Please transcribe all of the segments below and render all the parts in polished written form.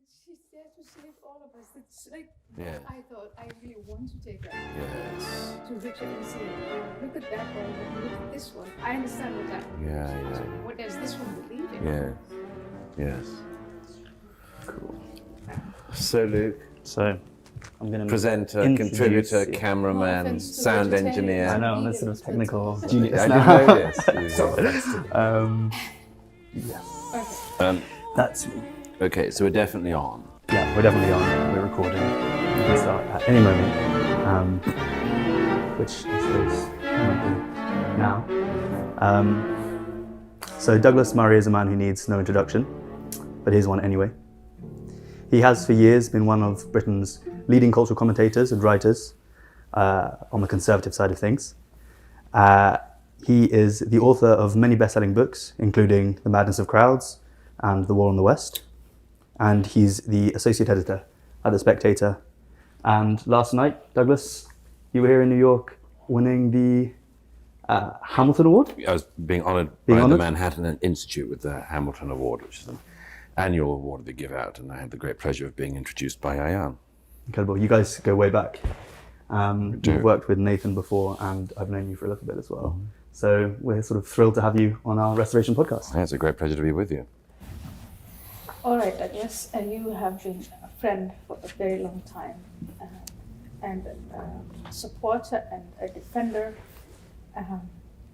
she's there to save all of us. It's like, Yeah. I thought I really want to take her Yes. to Richard and say, look at that one, look at this one. I understand what that means. Yeah. What does this one believe in? Yeah. Yes. Cool. So, Luke, So I'm going to presenter, contributor, No cameraman, offense to sound vegetarians. engineer. I know, I'm a sort of Vegans, technical but- genius I now. didn't know this. Okay. That's Okay, so we're definitely on. yeah, we're definitely on. We're recording. We can start at any moment, which I suppose might be now. So Douglas Murray is a man who needs no introduction, but here's one anyway. He has for years been one of Britain's leading cultural commentators and writers on the conservative side of things. He is the author of many best-selling books, including The Madness of Crowds and The War on the West. And he's the associate editor at The Spectator. And last night, Douglas, you were here in New York winning the Hamilton Award? I was being honoured Being by honoured? the Manhattan Institute with the Hamilton Award, which is an annual award they give out, and I had the great pleasure of being introduced by Ayan. Incredible. You guys go way back. do. You've worked with Nathan before, and I've known you for a little bit as well. So we're sort of thrilled to have you on our Restoration podcast. Yeah, it's a great pleasure to be with you. All right, Douglas, you have been a friend for a very long time, and a supporter and a defender.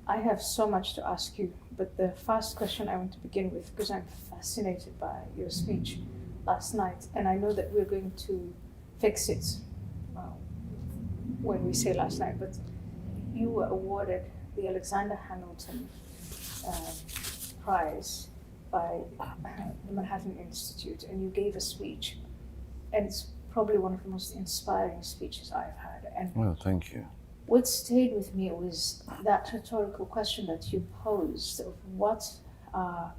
I have so much to ask you, but the first question I want to begin with, because I'm fascinated by your speech last night, and I know that we're going to fix it when we say last night, but you were awarded the Alexander Hamilton Prize by the Manhattan Institute, and you gave a speech, and it's probably one of the most inspiring speeches I've had. And Well, thank you. what stayed with me was that rhetorical question that you posed of what are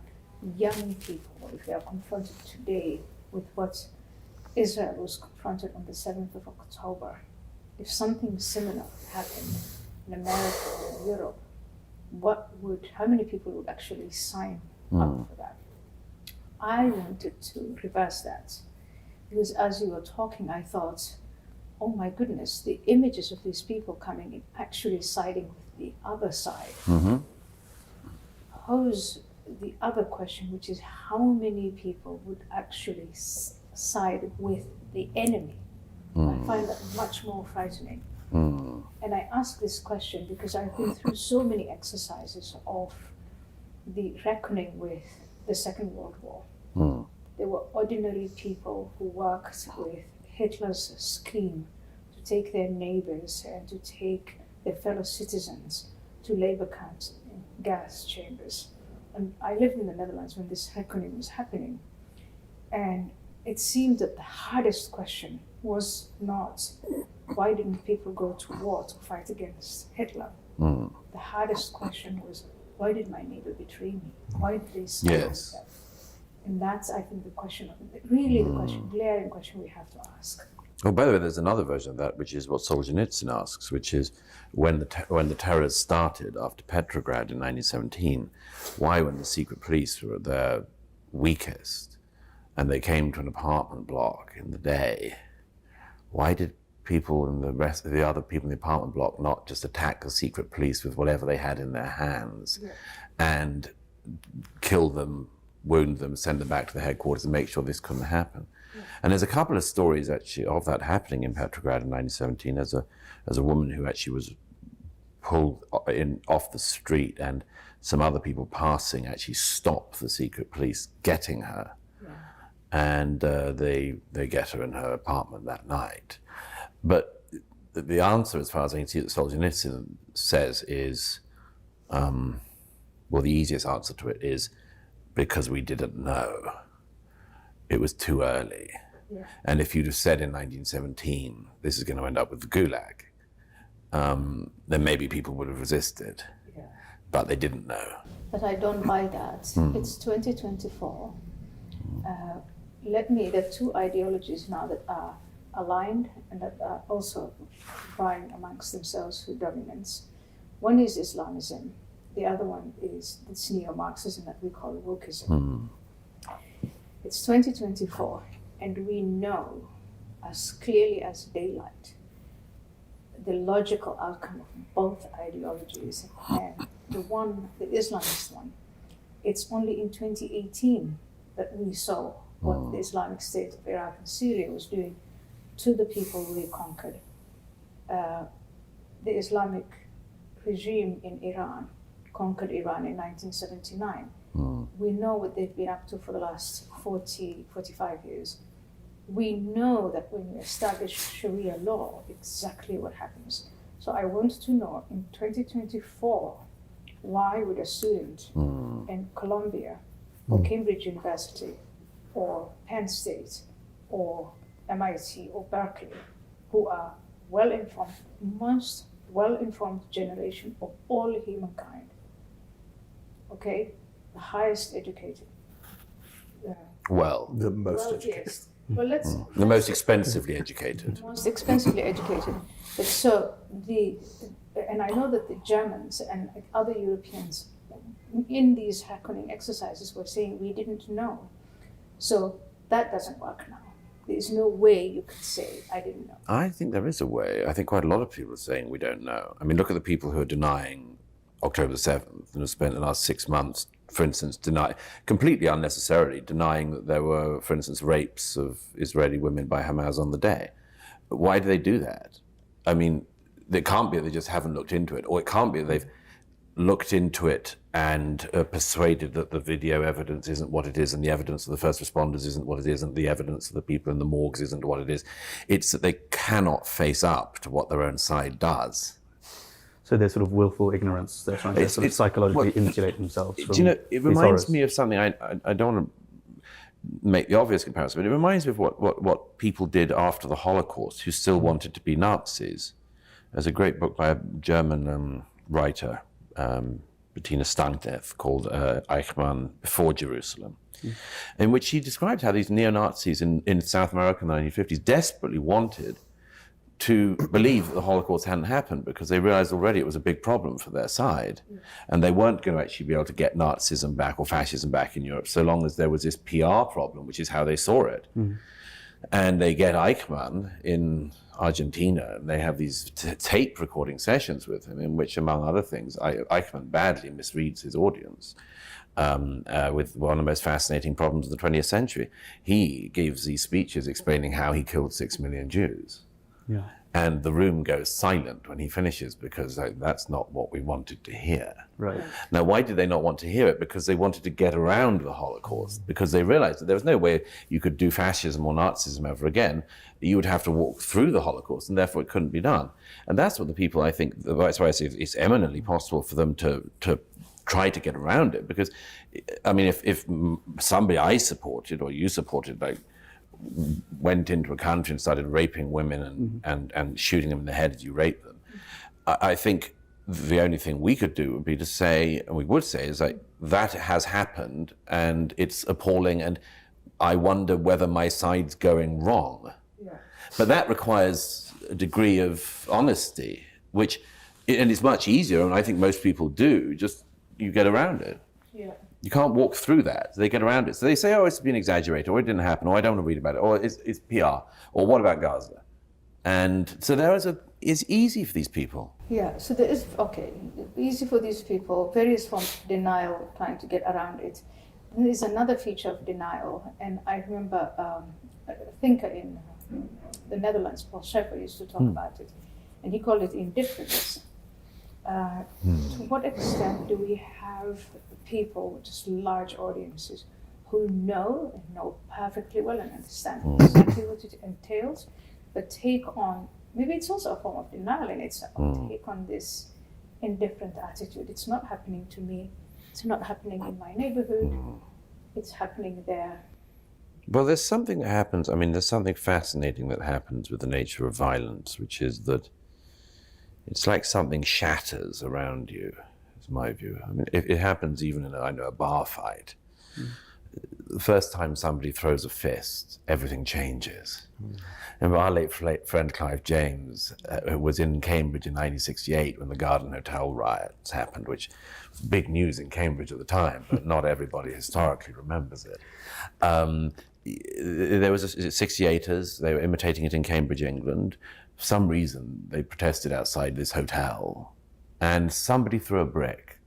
young people, if they are confronted today with what Israel was confronted on the 7th of October, if something similar happened in America or in Europe, how many people would actually sign up for that? I wanted to reverse that, because as you were talking, I thought, oh my goodness, the images of these people coming in, actually siding with the other side, pose the other question, which is how many people would actually side with the enemy? I find that much more frightening. And I ask this question because I've been through so many exercises of the reckoning with the Second World War. There were ordinary people who worked with Hitler's scheme to take their neighbors and to take their fellow citizens to labor camps and gas chambers. And I lived in the Netherlands when this reckoning was happening. And it seemed that the hardest question was not why didn't people go to war to fight against Hitler? The hardest question was, why did my neighbor betray me? Why did they silence them? And that's, I think, the question, glaring question we have to ask. Oh, by the way, there's another version of that, which is what Solzhenitsyn asks, which is when the terrors started after Petrograd in 1917, why, when the secret police were at their weakest and they came to an apartment block in the day, why did people and the rest of the other people in the apartment block not just attack the secret police with whatever they had in their hands and kill them, wound them, send them back to the headquarters and make sure this couldn't happen? And there's a couple of stories actually of that happening in Petrograd in 1917. There's a woman who actually was pulled off the street, and some other people passing actually stopped the secret police getting her. And they get her in her apartment that night. But the answer, as far as I can see, that Solzhenitsyn says is, well, the easiest answer to it is because we didn't know. It was too early. And if you'd have said in 1917, this is going to end up with the Gulag, then maybe people would have resisted. But they didn't know. But I don't buy that. It's 2024. There are two ideologies now that are aligned and that are also vying amongst themselves for dominance. One is Islamism. The other one is this neo-Marxism that we call wokeism. It's 2024, and we know as clearly as daylight the logical outcome of both ideologies, and the Islamist one, it's only in 2018 that we saw what the Islamic State of Iraq and Syria was doing to the people they conquered. The Islamic regime in Iran conquered Iran in 1979. We know what they've been up to for the last 45 years. We know that when we establish Sharia law, exactly what happens. So I want to know, in 2024, why would a student in Columbia or Cambridge University or Penn State or MIT or Berkeley, who are well-informed, most well-informed generation of all humankind, okay, the highest educated. Well, The most educated. Yes. Well, let's the most expensively educated. most expensively educated. But so and I know that the Germans and other Europeans in these hacking exercises were saying we didn't know. So that doesn't work now. There's no way you could say I didn't know. I think there is a way. I think quite a lot of people are saying we don't know. I mean, look at the people who are denying October the 7th and have spent the last 6 months, for instance, completely unnecessarily denying that there were, for instance, rapes of Israeli women by Hamas on the day. Why do they do that? I mean, it can't be that they just haven't looked into it, or it can't be that they've looked into it and persuaded that the video evidence isn't what it is, and the evidence of the first responders isn't what it is, and the evidence of the people in the morgues isn't what it is. It's that they cannot face up to what their own side does. So there's sort of willful ignorance. They're trying to sort of psychologically insulate themselves from Do you know, it these reminds horrors. me of something, I don't want to make the obvious comparison, but it reminds me of what people did after the Holocaust who still wanted to be Nazis. There's a great book by a German writer, Bettina Stankneff, called Eichmann Before Jerusalem, in which he described how these neo-Nazis in South America in the 1950s desperately wanted to believe that the Holocaust hadn't happened because they realized already it was a big problem for their side. And they weren't going to actually be able to get Nazism back or fascism back in Europe so long as there was this PR problem, which is how they saw it. And they get Eichmann in Argentina, and they have these tape recording sessions with him in which, among other things, Eichmann badly misreads his audience with one of the most fascinating problems of the 20th century. He gives these speeches explaining how he killed 6 million Jews. Yeah. And the room goes silent when he finishes because that's not what we wanted to hear. Right. Now, why did they not want to hear it? Because they wanted to get around the Holocaust, because they realized that there was no way you could do fascism or Nazism ever again. You would have to walk through the Holocaust, and therefore it couldn't be done. And that's what the people, I think, that's why I say it's eminently possible for them to try to get around it. Because, I mean, if somebody I supported or you supported, like, went into a country and started raping women and shooting them in the head as you rape them, I think the only thing we could do would be to say, and we would say, is like, that has happened and it's appalling and I wonder whether my side's going wrong. Yeah. But that requires a degree of honesty, and it's much easier, and I think most people do, just you get around it. Yeah. You can't walk through that. They get around it. So they say, oh, it's been exaggerated, or it didn't happen, or I don't want to read about it, or it's PR, or what about Gaza? And so it's easy for these people. Yeah, so there is, easy for these people, various forms of denial, trying to get around it. And there's another feature of denial, and I remember a thinker in the Netherlands, Paul Scheffer, used to talk about it, and he called it indifference. To what extent do we have people, just large audiences, who know perfectly well and understand exactly what it entails, but take on, maybe it's also a form of denial in itself, take on this indifferent attitude. It's not happening to me, it's not happening in my neighborhood, it's happening there. Well, there's something that happens, there's something fascinating that happens with the nature of violence, which is that it's like something shatters around you, is my view. It happens even in a bar fight. The first time somebody throws a fist, everything changes. And our late friend Clive James was in Cambridge in 1968 when the Garden Hotel riots happened, which was big news in Cambridge at the time, but not everybody historically remembers it. there was 68ers, they were imitating it in Cambridge, England. For some reason, they protested outside this hotel, and somebody threw a brick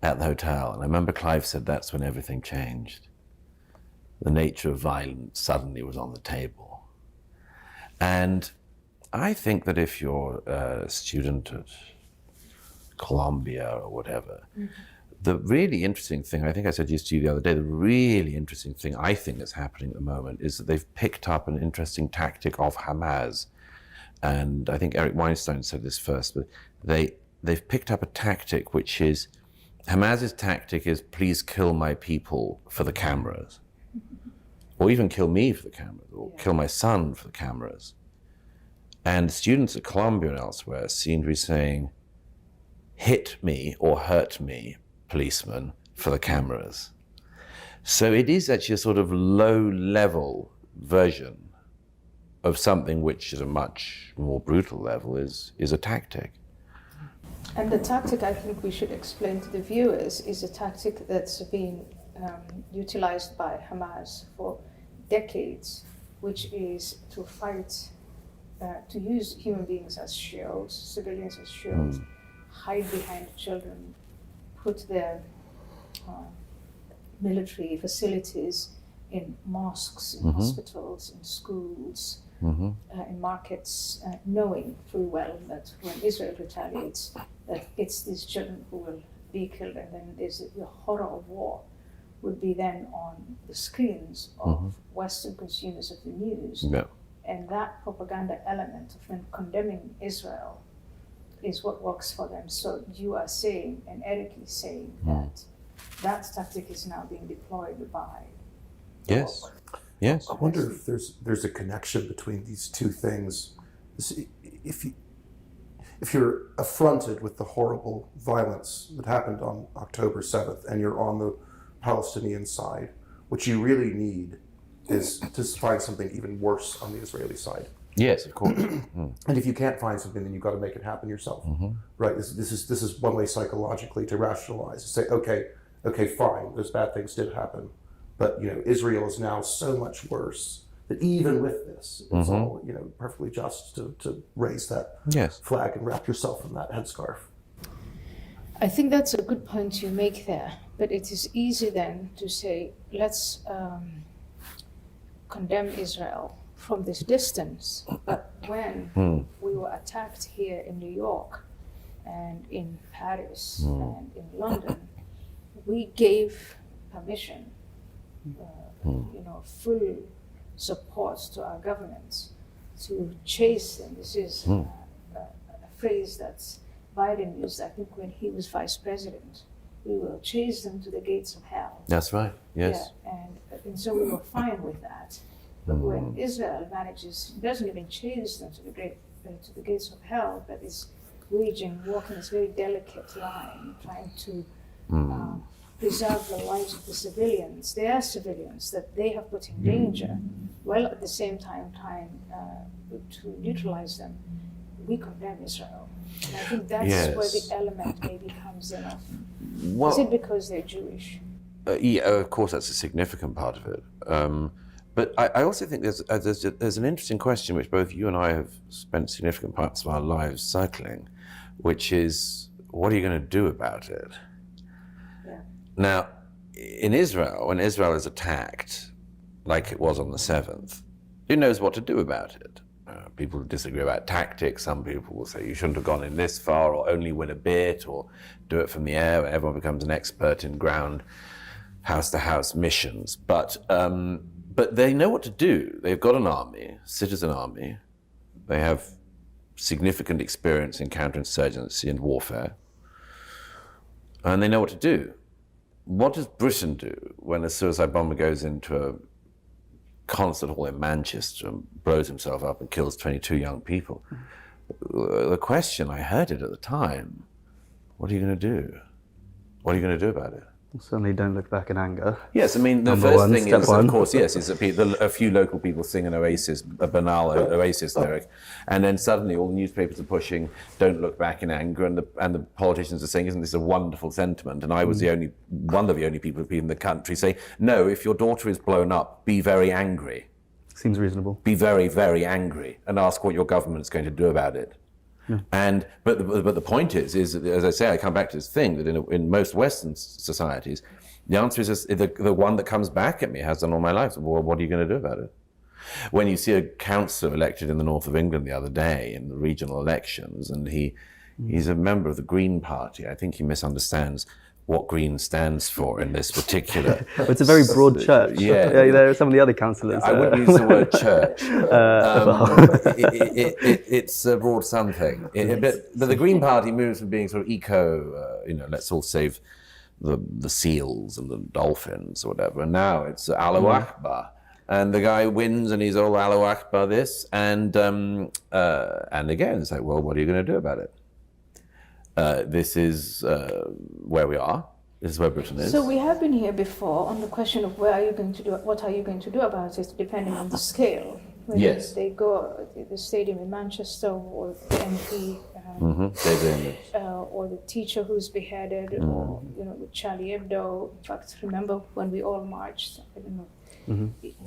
at the hotel. And I remember Clive said that's when everything changed. The nature of violence suddenly was on the table. And I think that if you're a student at Columbia or whatever, the really interesting thing, I think I said to you the other day, the really interesting thing I think that's happening at the moment is that they've picked up an interesting tactic of Hamas. And I think Eric Weinstein said this first, but they've picked up a tactic which is, Hamas's tactic is, please kill my people for the cameras. Or even kill me for the cameras, or kill my son for the cameras. And students at Columbia and elsewhere seem to be saying, hit me or hurt me, policeman, for the cameras. So it is actually a sort of low-level version of something which at a much more brutal level is a tactic. And the tactic, I think we should explain to the viewers, is a tactic that's been utilized by Hamas for decades, which is to fight, to use human beings as shields, civilians as shields, hide behind children, put their military facilities in mosques, in hospitals, in schools, in markets, knowing full well that when Israel retaliates, that it's these children who will be killed, and then there's the horror of war would be then on the screens of Western consumers of the news. Yeah. And that propaganda element of them condemning Israel is what works for them. So you are saying, and Eric is saying, that that tactic is now being deployed by Yes. Yes. I wonder if there's a connection between these two things. If you're affronted with the horrible violence that happened on October 7th and you're on the Palestinian side, what you really need is to find something even worse on the Israeli side. Yes, of course. And if you can't find something, then you've got to make it happen yourself. Right? This is one way psychologically to rationalize, to say, okay, fine, those bad things did happen, but Israel is now so much worse that even with this, it's all perfectly just to raise that flag and wrap yourself in that headscarf. I think that's a good point you make there, but it is easy then to say, let's condemn Israel from this distance. But when we were attacked here in New York and in Paris and in London, we gave permission, full support to our governments to chase them. This is a phrase that's Biden used, I think, when he was vice president. We will chase them to the gates of hell. That's right. Yes. Yeah, and so we were fine with that. But when Israel doesn't even chase them to the gates of hell, but is walking this very delicate line, trying to preserve the lives of the civilians. They are civilians that they have put in danger, while at the same time trying to neutralize them. We condemn Israel. And I think that's where the element maybe comes in of, is it because they're Jewish? Yeah, of course, that's a significant part of it. But I also think there's an interesting question which both you and I have spent significant parts of our lives circling, which is, what are you going to do about it? Yeah. Now, in Israel, when Israel is attacked, like it was on the 7th, who knows what to do about it? People disagree about tactics. Some people will say you shouldn't have gone in this far, or only win a bit, or do it from the air, where everyone becomes an expert in ground, house-to-house missions. But they know what to do. They've got an army, citizen army. They have significant experience in counterinsurgency and warfare. And they know what to do. What does Britain do when a suicide bomber goes into a concert hall in Manchester and blows himself up and kills 22 young people? The question, I heard it at the time, what are you going to do? What are you going to do about it? Certainly don't look back in anger. Yes, I mean, the Number first one, thing step is, one. of course, yes, is that a few local people sing an Oasis, a banal Oasis lyric, and then suddenly all the newspapers are pushing, don't look back in anger, and the politicians are saying, isn't this a wonderful sentiment? And I was one of the only people in the country saying, no, if your daughter is blown up, be very angry. Seems reasonable. Be very, very angry, and ask what your government's going to do about it. Yeah. But the point is, as I say, I come back to this thing that in most Western societies, the answer is the one that comes back at me, has done all my life. Well, what are you going to do about it? When you see a councillor elected in the north of England the other day in the regional elections, and he's a member of the Green Party, I think he misunderstands what Green stands for in this particular. It's a very broad church. Yeah. There are some of the other councillors. I wouldn't use the word church. It's a broad something. But the Green Party moves from being sort of eco, let's all save the seals and the dolphins or whatever. And now it's Allahu Akbar. And the guy wins and he's all Allahu Akbar this. And again, it's like, well, what are you going to do about it? This is where we are. This is where Britain is. So we have been here before on the question of what are you going to do about it, depending on the scale. Whether Yes. they go to the stadium in Manchester, or the MP, or the teacher who's beheaded, or with Charlie Hebdo. In fact, remember when we all marched? I don't know.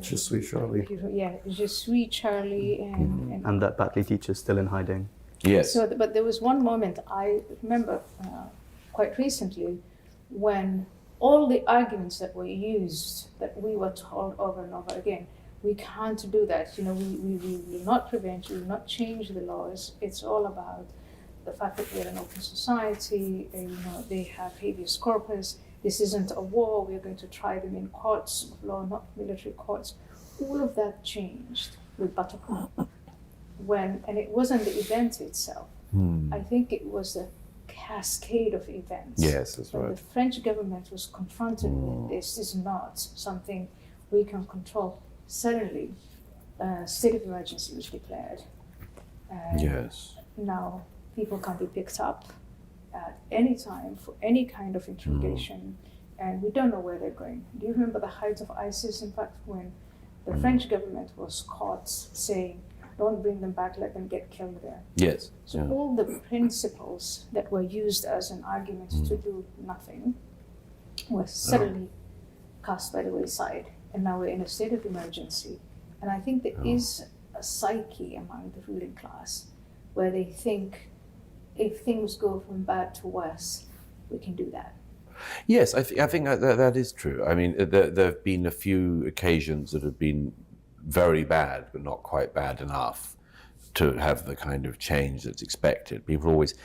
Je suis Charlie. Yeah, Je suis Charlie, And that Batley teacher's still in hiding. Yes. So, but there was one moment I remember quite recently when all the arguments that were used, that we were told over and over again, we can't do that. We will not prevent, we will not change the laws. It's all about the fact that we're an open society. They have habeas corpus. This isn't a war. We're going to try them in courts of law, not military courts. All of that changed with Bataclan. And it wasn't the event itself. I think it was a cascade of events. Yes, that's when right. the French government was confronted with this is not something we can control. Suddenly, state of emergency was declared. Yes. Now, people can be picked up at any time for any kind of interrogation, and we don't know where they're going. Do you remember the height of ISIS, in fact, when the French government was caught saying, don't bring them back, let them get killed there. Yes. So all the principles that were used as an argument to do nothing were suddenly cast by the wayside. And now we're in a state of emergency. And I think there is a psyche among the ruling class where they think if things go from bad to worse, we can do that. Yes, I think that is true. I mean, there have been a few occasions that have been very bad, but not quite bad enough to have the kind of change that's expected. People are always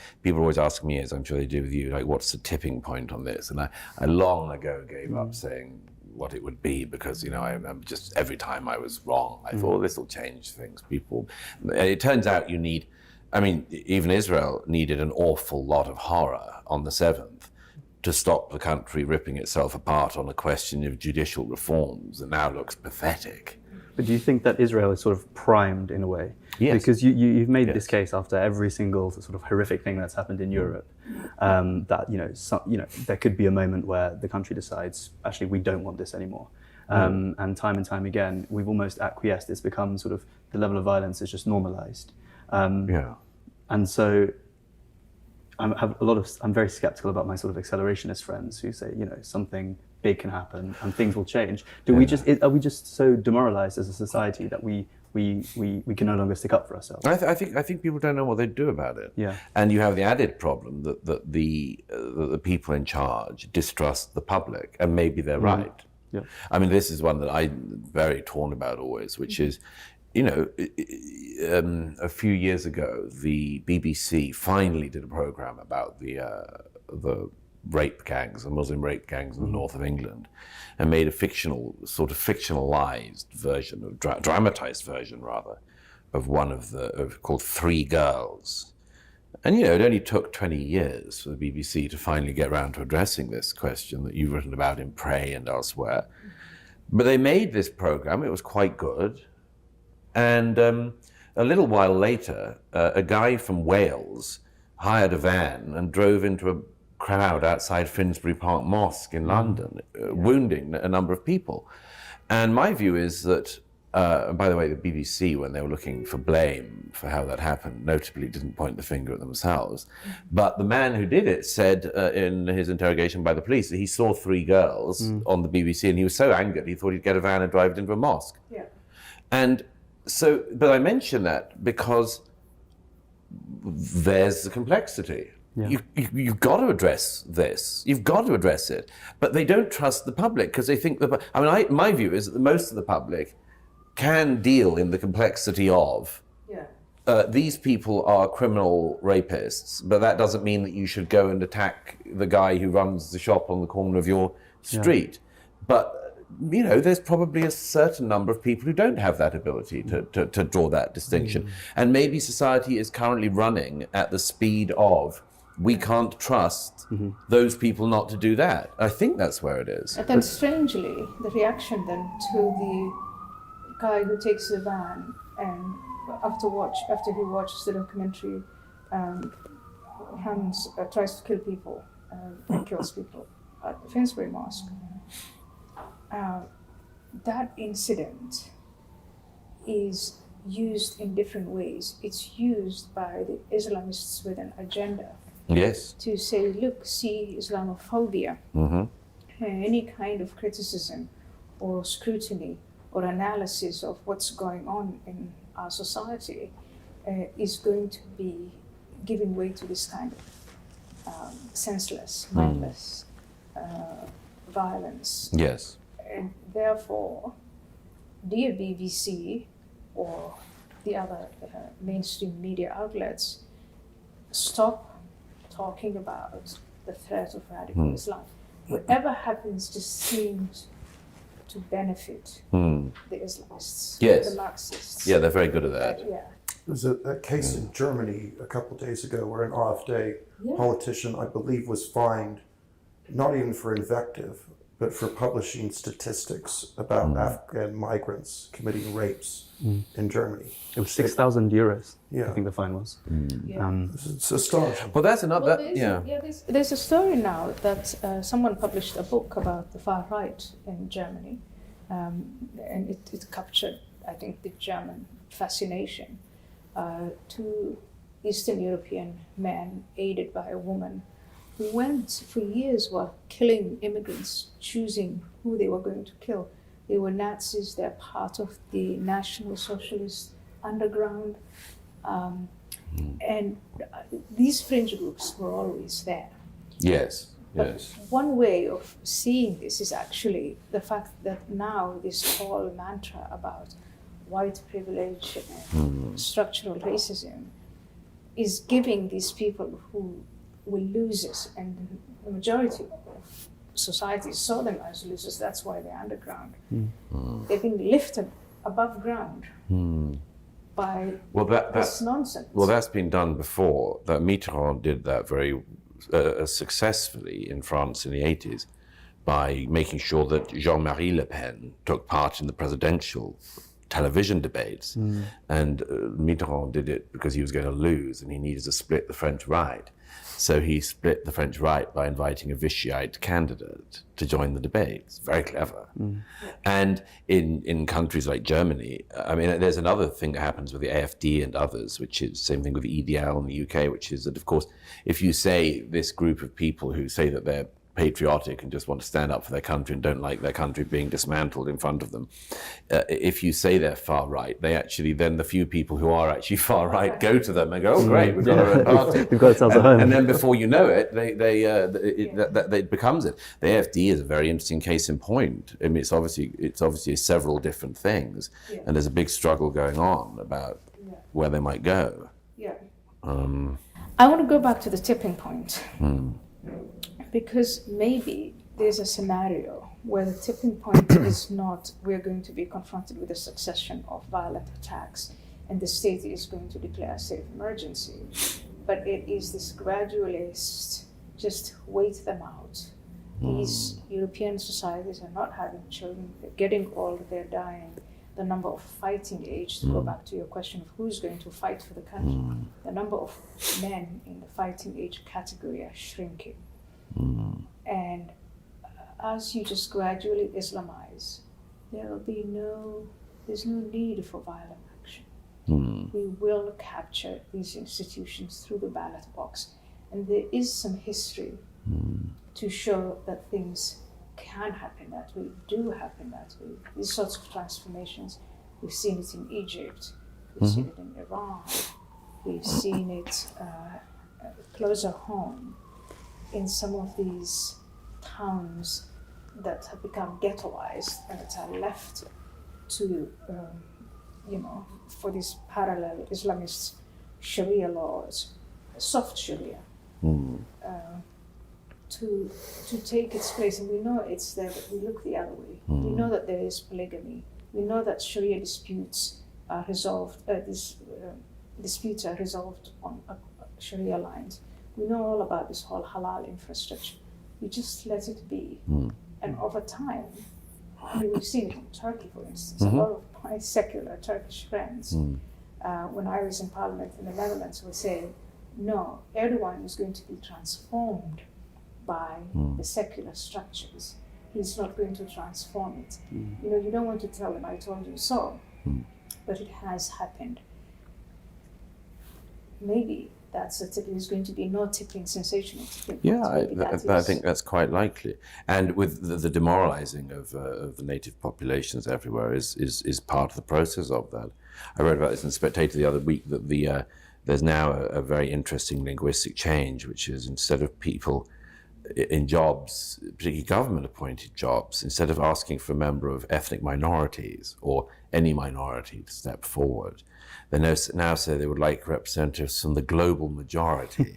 asking me, as I'm sure they do with you, like, what's the tipping point on this? And I long ago gave up saying what it would be, because I'm just, every time I was wrong, I thought, this will change things. It turns out even Israel needed an awful lot of horror on the 7th to stop the country ripping itself apart on a question of judicial reforms that now looks pathetic. But do you think that Israel is sort of primed in a way? Yes. Because you've made this case after every single sort of horrific thing that's happened in Europe, that there could be a moment where the country decides, actually, we don't want this anymore. And time again, we've almost acquiesced. It's become sort of, the level of violence is just normalized. And so I'm very skeptical about my sort of accelerationist friends who say, something big can happen and things will change. Are we just so demoralized as a society that we can no longer stick up for ourselves? I think people don't know what they'd do about it. Yeah. And you have the added problem that the people in charge distrust the public, and maybe they're right. Yeah. I mean, this is one that I'm very torn about always, which is, a few years ago, the BBC finally did a programme about the rape gangs, the Muslim rape gangs in the north of England, and made a fictionalized version, dramatized version rather, of one called Three Girls. And it only took 20 years for the BBC to finally get around to addressing this question that you've written about in Prey and elsewhere. But they made this program, it was quite good. And a little while later, a guy from Wales hired a van and drove into a crowd outside Finsbury Park Mosque in London, wounding a number of people. And my view is that, by the way, the BBC, when they were looking for blame for how that happened, notably didn't point the finger at themselves. But the man who did it said in his interrogation by the police that he saw 3 girls on the BBC, and he was so angered he thought he'd get a van and drive it into a mosque. Yeah. And so, but I mention that because there's the complexity. Yeah. You've got to address this. You've got to address it. But they don't trust the public because they think my view is that most of the public can deal in the complexity of these people are criminal rapists, but that doesn't mean that you should go and attack the guy who runs the shop on the corner of your street. But, you know, there's probably a certain number of people who don't have that ability to draw that distinction. And maybe society is currently running at the speed of we can't trust those people not to do that. I think that's where it is. And then strangely, the reaction then to the guy who takes the van and after he watches the documentary, tries to kill people and kills people at the Finsbury Mosque. That incident is used in different ways. It's used by the Islamists with an agenda. Yes. To say, look, see Islamophobia, any kind of criticism or scrutiny or analysis of what's going on in our society is going to be giving way to this kind of senseless, mindless violence. Yes. And therefore, dear BBC or the other mainstream media outlets, stop talking about the threat of radical Islam. Whatever happens just seems to benefit the Islamists, Yes. the Marxists. Yeah, they're very good at that. Yeah. There was a case in Germany a couple of days ago where an AfD politician, I believe, was fined not even for invective, but for publishing statistics about Afghan migrants committing rapes in Germany. It was 6,000 euros, Yeah. I think the fine was. It's astonishing. Well, that's another. There's a story now that someone published a book about the far right in Germany, and it captured, I think, the German fascination. 2 Eastern European men, aided by a woman, who went for years while killing immigrants, choosing who they were going to kill. They were Nazis, they're part of the National Socialist underground. And these fringe groups were always there. Yes. But Yes. one way of seeing this is actually the fact that now this whole mantra about white privilege and structural racism is giving these people who will losers, and the majority of society saw them as losers. That's why they're underground. They've been lifted above ground by this nonsense. Well, that's been done before. That Mitterrand did that very successfully in France in the 80s by making sure that Jean-Marie Le Pen took part in the presidential television debates. And Mitterrand did it because he was going to lose and he needed to split the French right. So he split the French right by inviting a Vichyite candidate to join the debates. Very clever. And in countries like Germany, I mean, there's another thing that happens with the AfD and others, which is the same thing with the Ideal in the UK, which is that, of course, if you say this group of people who say that they're patriotic and just want to stand up for their country and don't like their country being dismantled in front of them, if you say they're far right, they actually, then the few people who are actually far right go to them and go, oh great, we've got our own party. We've got ourselves a home. And then before you know it, it becomes it. The AfD is a very interesting case in point. I mean, it's obviously several different things, and there's a big struggle going on about where they might go. I want to go back to the tipping point. Because maybe there's a scenario where the tipping point is not we're going to be confronted with a succession of violent attacks and the state is going to declare a state of emergency, but it is this gradualist, just wait them out. These European societies are not having children, they're getting old, they're dying. The number of fighting age, to go back to your question of who's going to fight for the country, the number of men in the fighting age category are shrinking. And as you just gradually Islamize, there's no need for violent action. We will capture these institutions through the ballot box. And there is some history to show that things can happen that way, do happen that way. These sorts of transformations, we've seen it in Egypt, we've seen it in Iran, we've seen it closer home in some of these towns that have become ghettoized and that are left to, for these parallel Islamist Sharia laws, soft Sharia, to take its place. And we know it's there, but we look the other way. We know that there is polygamy. We know that Sharia disputes are resolved, disputes are resolved on Sharia lines. We know all about this whole halal infrastructure. We just let it be. And over time, we've seen it in Turkey, for instance. A lot of my secular Turkish friends, when I was in parliament in the Netherlands, were saying, no, Erdogan is going to be transformed by the secular structures. He's not going to transform it. You don't want to tell him, I told you so, but it has happened. Maybe that's a tipping, is going to be no tipping, sensational tipping. Yeah, I think that's quite likely. And with the demoralizing of the native populations everywhere is part of the process of that. I read about this in Spectator the other week, that there's now a very interesting linguistic change, which is instead of people in jobs, particularly government-appointed jobs, instead of asking for a member of ethnic minorities or any minority to step forward, they now say they would like representatives from the global majority,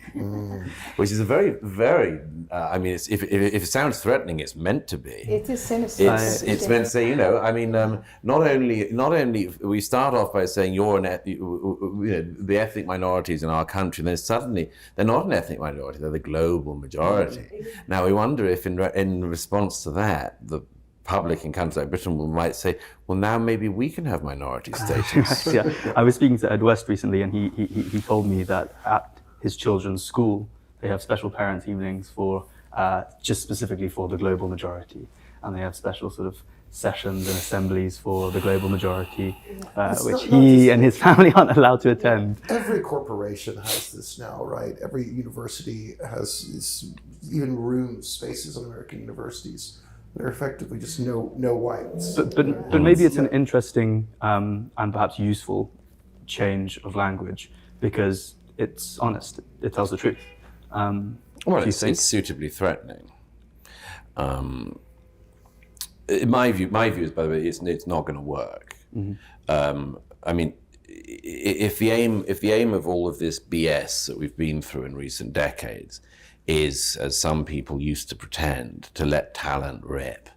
which is a very, very, if it sounds threatening, it's meant to be. It is sinister. It's meant to say, not only we start off by saying you're the ethnic minorities in our country, and then suddenly they're not an ethnic minority, they're the global majority. Now we wonder if in response to that, the public in countries like Britain might say, well, now maybe we can have minority status. Yeah, I was speaking to Ed West recently, and he told me that at his children's school, they have special parents' evenings for just specifically for the global majority, and they have special sort of sessions and assemblies for the global majority, which he and his family aren't allowed to attend. Every corporation has this now, right? Every university has this, even room spaces in American universities. They're effectively just no whites. But maybe it's an interesting and perhaps useful change of language because it's honest. It tells the truth. Well, it's suitably threatening. My view is, by the way, it's not going to work. If the aim of all of this BS that we've been through in recent decades is, as some people used to pretend, to let talent rip.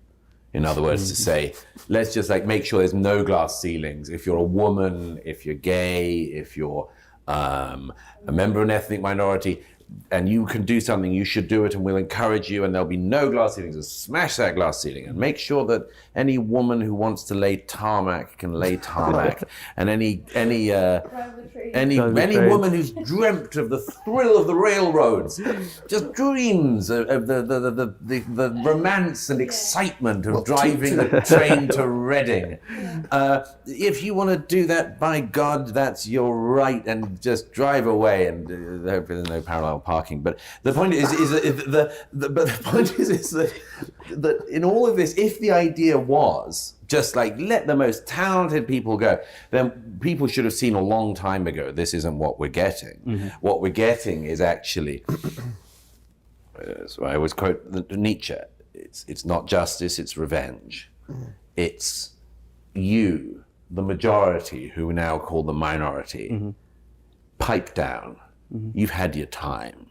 In other words, to say, let's just make sure there's no glass ceilings. If you're a woman, if you're gay, if you're a member of an ethnic minority, and you can do something, you should do it, and we'll encourage you, and there'll be no glass ceilings, and smash that glass ceiling, and make sure that any woman who wants to lay tarmac can lay tarmac, and any woman who's dreamt of the thrill of the railroads, just dreams of the romance and excitement of driving a train to Reading. If you want to do that, by God, that's your right, and just drive away, and hope there's no parallel parking. But the point is that in all of this, if the idea was just let the most talented people go, then people should have seen a long time ago this isn't what we're getting. What we're getting is actually, so I always quote Nietzsche, it's not justice, it's revenge. It's you, the majority, who we now call the minority, pipe down. You've had your time,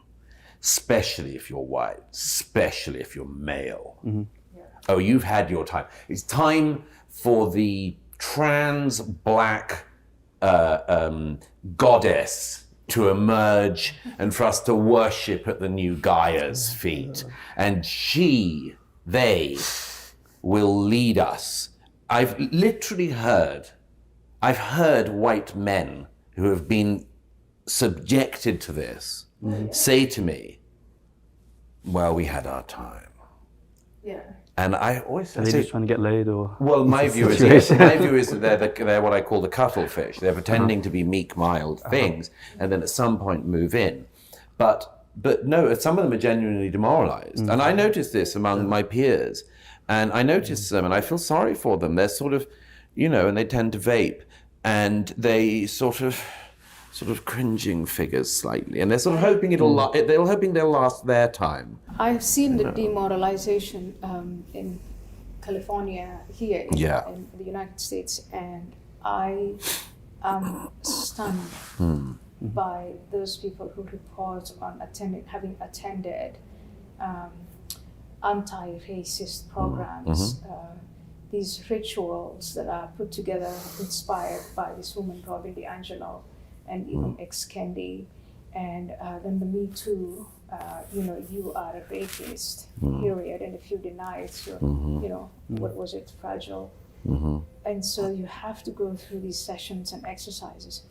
especially if you're white, especially if you're male. Oh, you've had your time. It's time for the trans black goddess to emerge and for us to worship at the new Gaia's feet. And they will lead us. I've heard white men who have been subjected to this say to me, well, we had our time. Yeah. And I always Are they say, just trying to get laid, or? well, my view is yes, my view is that they're what I call the cuttlefish. They're pretending to be meek, mild things, and then at some point move in. But no, some of them are genuinely demoralized, and I notice this among my peers, and I notice them, and I feel sorry for them. They're sort of, and they tend to vape, and they sort of cringing figures slightly, and they're sort of hoping they'll last their time. I've seen the demoralization in California here in the United States, and I am stunned by those people who report on having attended anti-racist programs, these rituals that are put together, inspired by this woman, Robin DiAngelo, and even ex-Kendi, and then the Me Too, you are a rapist, period, and if you deny it, you're, what was it, Gradual. And so you have to go through these sessions and exercises.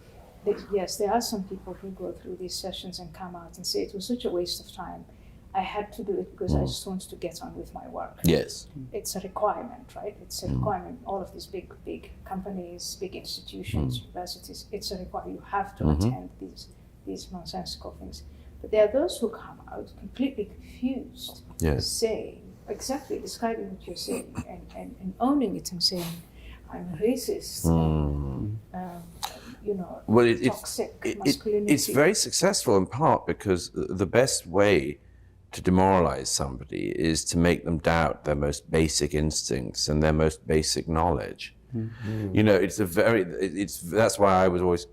Yes, there are some people who go through these sessions and come out and say it was such a waste of time. I had to do it because I just wanted to get on with my work. Yes. It's a requirement, right? It's a requirement. All of these big companies, big institutions, universities, it's a requirement. You have to attend these nonsensical things. But there are those who come out completely confused, saying, describing what you're saying, and owning it and saying, I'm a racist, toxic masculinity. It's very successful in part because the best way to demoralize somebody is to make them doubt their most basic instincts and their most basic knowledge. That's why I was always,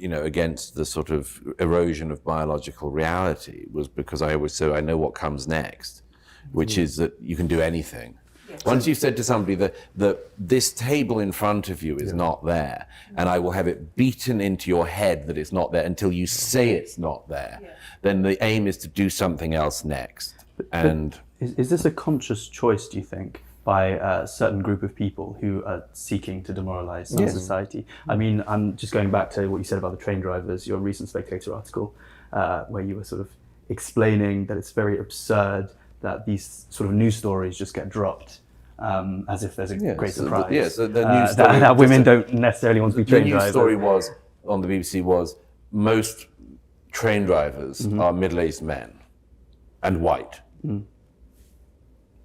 against the sort of erosion of biological reality, was because I always said I know what comes next, which is that you can do anything. Yes. Once you've said to somebody that this table in front of you is not there, and I will have it beaten into your head that it's not there until you say it's not there, then the aim is to do something else next. And is this a conscious choice, do you think, by a certain group of people who are seeking to demoralize some society? I mean, I'm just going back to what you said about the train drivers, your recent Spectator article, where you were sort of explaining that it's very absurd that these sort of news stories just get dropped as if there's a great surprise. The news story, that women don't necessarily want to be train drivers. The news story was, on the BBC, was most train drivers are middle-aged men and white.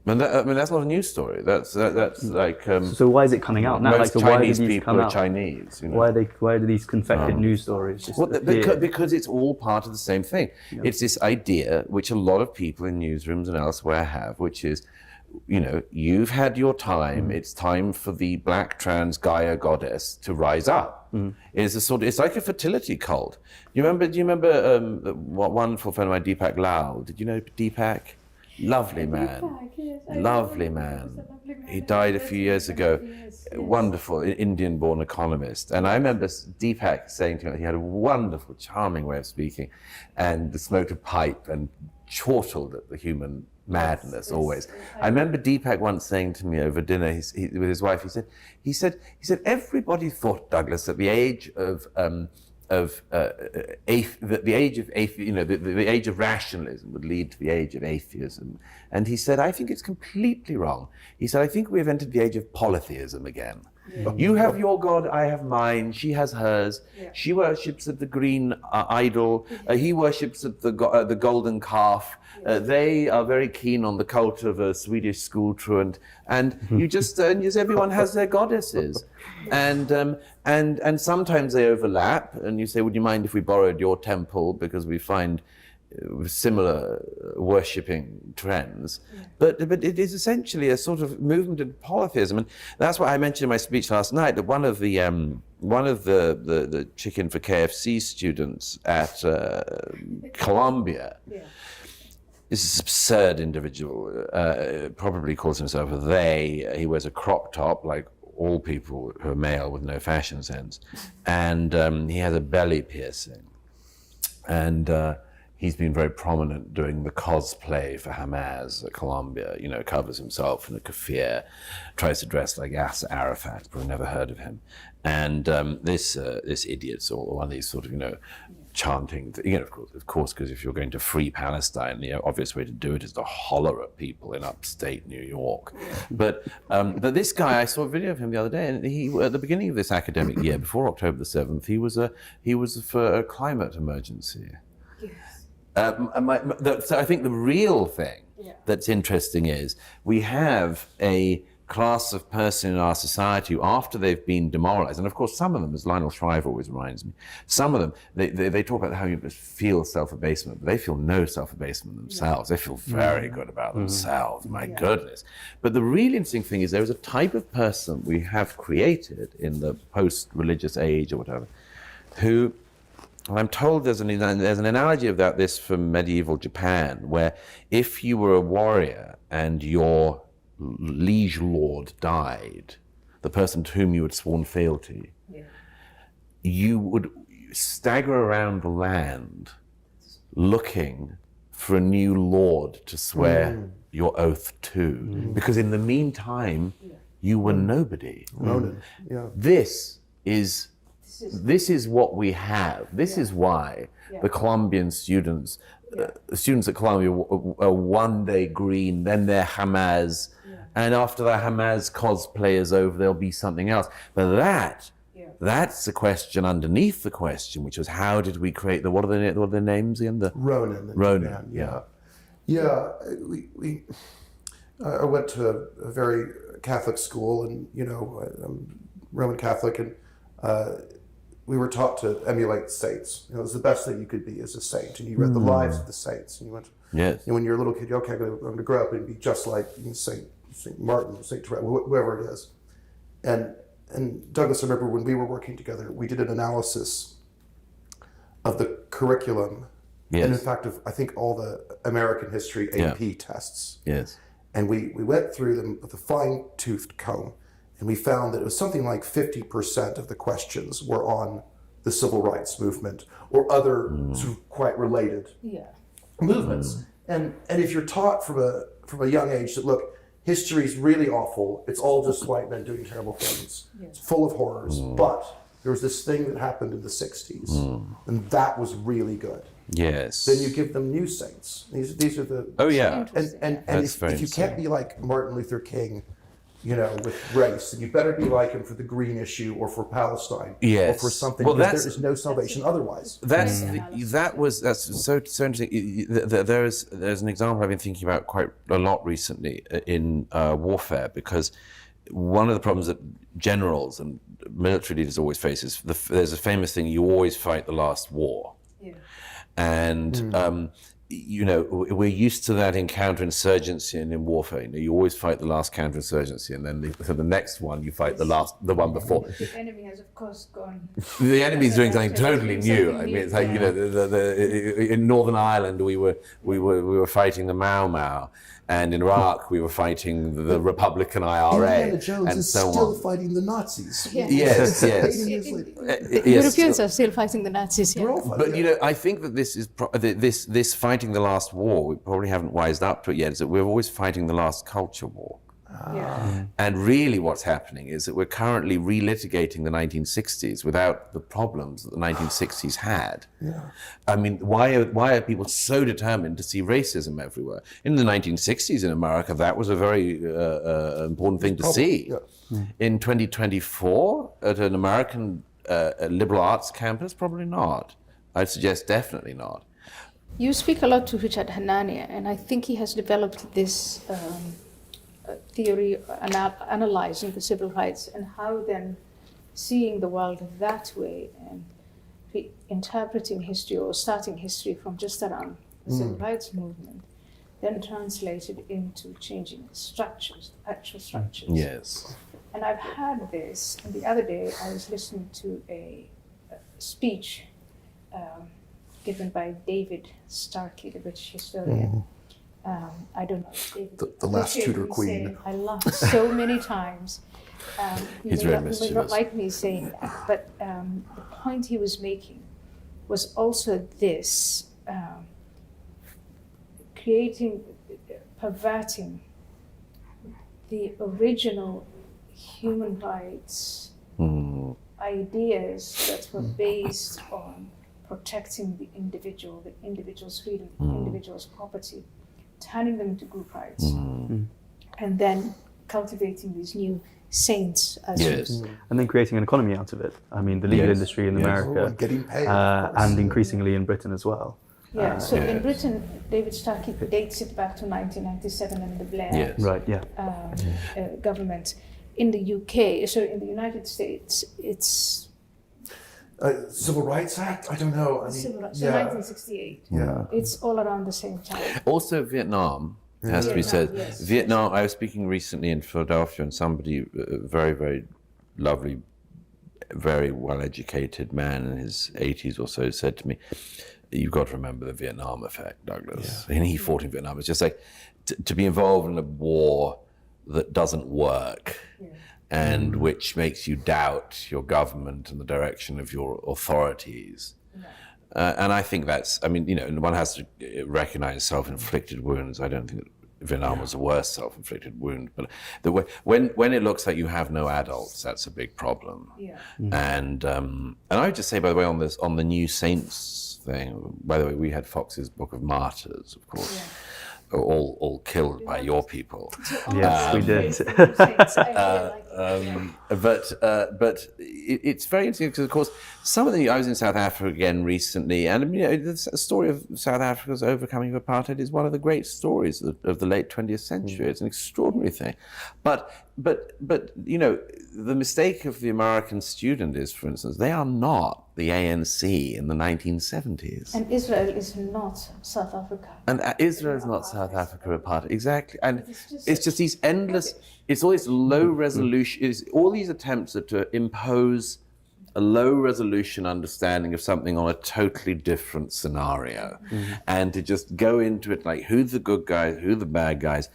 And that's not a news story. That's like. So why is it coming out now? Most Chinese people are Chinese. Why do these confected news stories just appear? Because it's all part of the same thing. It's this idea which a lot of people in newsrooms and elsewhere have, which is, you've had your time. It's time for the black trans Gaia goddess to rise up. It's like a fertility cult. Do you remember what wonderful friend of mine, Deepak Lal? Did you know Deepak? Lovely man. Lovely man. He died a few years ago. Wonderful Indian-born economist. And I remember Deepak saying to me, he had a wonderful, charming way of speaking, and smoked a pipe and chortled at the human madness always. I remember Deepak once saying to me over dinner, with his wife, he said, everybody thought, Douglas, at the age of the age of rationalism would lead to the age of atheism. And he said, I think it's completely wrong. He said, I think we've entered the age of polytheism again. You have your God, I have mine, she has hers. She worships at the green idol, he worships at the golden calf. They are very keen on the cult of a Swedish school truant, and you just everyone has their goddesses, and sometimes they overlap. And you say, would you mind if we borrowed your temple because we find similar worshipping trends? But it is essentially a sort of movement of polytheism, and that's what I mentioned in my speech last night. That one of the chicken for KFC students at Columbia. This absurd individual, probably calls himself a they. He wears a crop top like all people who are male with no fashion sense. And he has a belly piercing. And he's been very prominent doing the cosplay for Hamas at Columbia, covers himself in a keffiyeh, tries to dress like Yasser Arafat, but I've never heard of him. And this idiot, or one of these sort of, chanting, of course, because if you're going to free Palestine, the obvious way to do it is to holler at people in upstate New York. But this guy, I saw a video of him the other day, and he, at the beginning of this academic year, before October the 7th, he was for a climate emergency. Yes. So I think the real thing that's interesting is we have a class of person in our society who, after they've been demoralized, and of course some of them, as Lionel Shriver always reminds me, some of them, they talk about how you feel self-abasement, but they feel no self-abasement themselves. They feel very good about themselves, my goodness. But the really interesting thing is there is a type of person we have created in the post-religious age or whatever, who, and I'm told there's an analogy about this from medieval Japan, where if you were a warrior and your liege lord died, the person to whom you had sworn fealty, you would stagger around the land looking for a new lord to swear your oath to, because in the meantime you were nobody. Ronan. Yeah. This is what we have. This is why the Colombian students at Columbia are one day green, then they're Hamas, and after the Hamas cosplay is over, there'll be something else. But that's the question underneath the question, which was how did we create what are the names again? The Ronan. Ronan. Yeah. I went to a very Catholic school, and I'm Roman Catholic, and we were taught to emulate saints. It was the best thing you could be as a saint, and you read the lives of the saints, and you went. Yes. When you're a little kid, you're okay, I'm going to grow up and be just like Saint Martin, Saint Therese, whoever it is. And Douglas, I remember when we were working together, we did an analysis of the curriculum, and in fact, of I think all the American history AP tests. Yes. And we went through them with a fine-toothed comb, and we found that it was something like 50% of the questions were on the civil rights movement or other sort of quite related movements. And if you're taught from a young age that, look, history's really awful, it's all just white men doing terrible things, it's full of horrors, but there was this thing that happened in the 60s, and that was really good. Yes. Then you give them new saints. These are the... Oh, yeah. And if you can't be like Martin Luther King, with race, then you better be like him for the green issue or for Palestine or for something. Well, there is no salvation otherwise. That's so interesting. There's an example I've been thinking about quite a lot recently in warfare, because one of the problems that generals and military leaders always face is there's a famous thing: you always fight the last war. Yeah. And we're used to that in counterinsurgency and in warfare. You always fight the last counterinsurgency, and then the next one you fight the one before. The enemy has, of course, gone. The enemy's doing something totally new. I mean, it's like in Northern Ireland we were fighting the Mau Mau, and in Iraq we were fighting the Republican IRA, Indiana Jones and is so still on. fighting the Nazis. Yes. The Europeans are still fighting the Nazis. But I think that this is this fighting the last war. We probably haven't wised up to it yet. Is that we're always fighting the last culture war. And really what's happening is that we're currently relitigating the 1960s without the problems that the 1960s had. I mean, why are people so determined to see racism everywhere? In the 1960s in America, that was a very important thing to see. In 2024, at an American liberal arts campus, probably not. I'd suggest definitely not. You speak a lot to Richard Hanania, and I think he has developed this theory analyzing the civil rights and how then seeing the world that way and interpreting history or starting history from just around the civil rights movement, then translated into changing structures, actual structures. Yes. And I've had this, and the other day I was listening to a speech given by David Starkey, the British historian. I don't know. David, the last Tudor queen. I laughed so many times. He's you very may mischievous. not like me saying that, but the point he was making was also this, perverting the original human rights ideas that were based on protecting the individual's freedom, the individual's property, turning them into group rights, and then cultivating these new saints as and then creating an economy out of it. I mean, the legal industry in America, and getting paid, and increasingly in Britain as well. Yeah, so in Britain, David Starkey dates it back to 1997 and the Blair government. In the UK, so in the United States, it's Civil Rights Act. I don't know. I mean, civil rights. So 1968. Yeah. It's all around the same time. Also, Vietnam. It has to be said. Yes. Vietnam, I was speaking recently in Philadelphia, and somebody, very, very lovely, very well-educated man in his 80s or so, said to me, "You've got to remember the Vietnam effect, Douglas." And he fought in Vietnam. It's just like to be involved in a war that doesn't work and which makes you doubt your government and the direction of your authorities. And I think that's, I mean, one has to recognize self-inflicted wounds. I don't think that Vietnam was a worse self-inflicted wound, but when it looks like you have no adults, that's a big problem. And I would just say, by the way, on the new saints thing, by the way, we had Fox's Book of Martyrs, of course. All killed by your people. Yes, we did. But it's very interesting because, of course, some of I was in South Africa again recently, and the story of South Africa's overcoming of apartheid is one of the great stories of the late 20th century. It's an extraordinary thing. But the mistake of the American student is, for instance, they are not the ANC in the 1970s. And Israel is not South Africa. And Israel is not South Africa apartheid. Exactly. And it's just these endless, it's all this low resolution, it's all these attempts to impose a low resolution understanding of something on a totally different scenario. And to just go into it like, who's the good guys, who are the bad guys,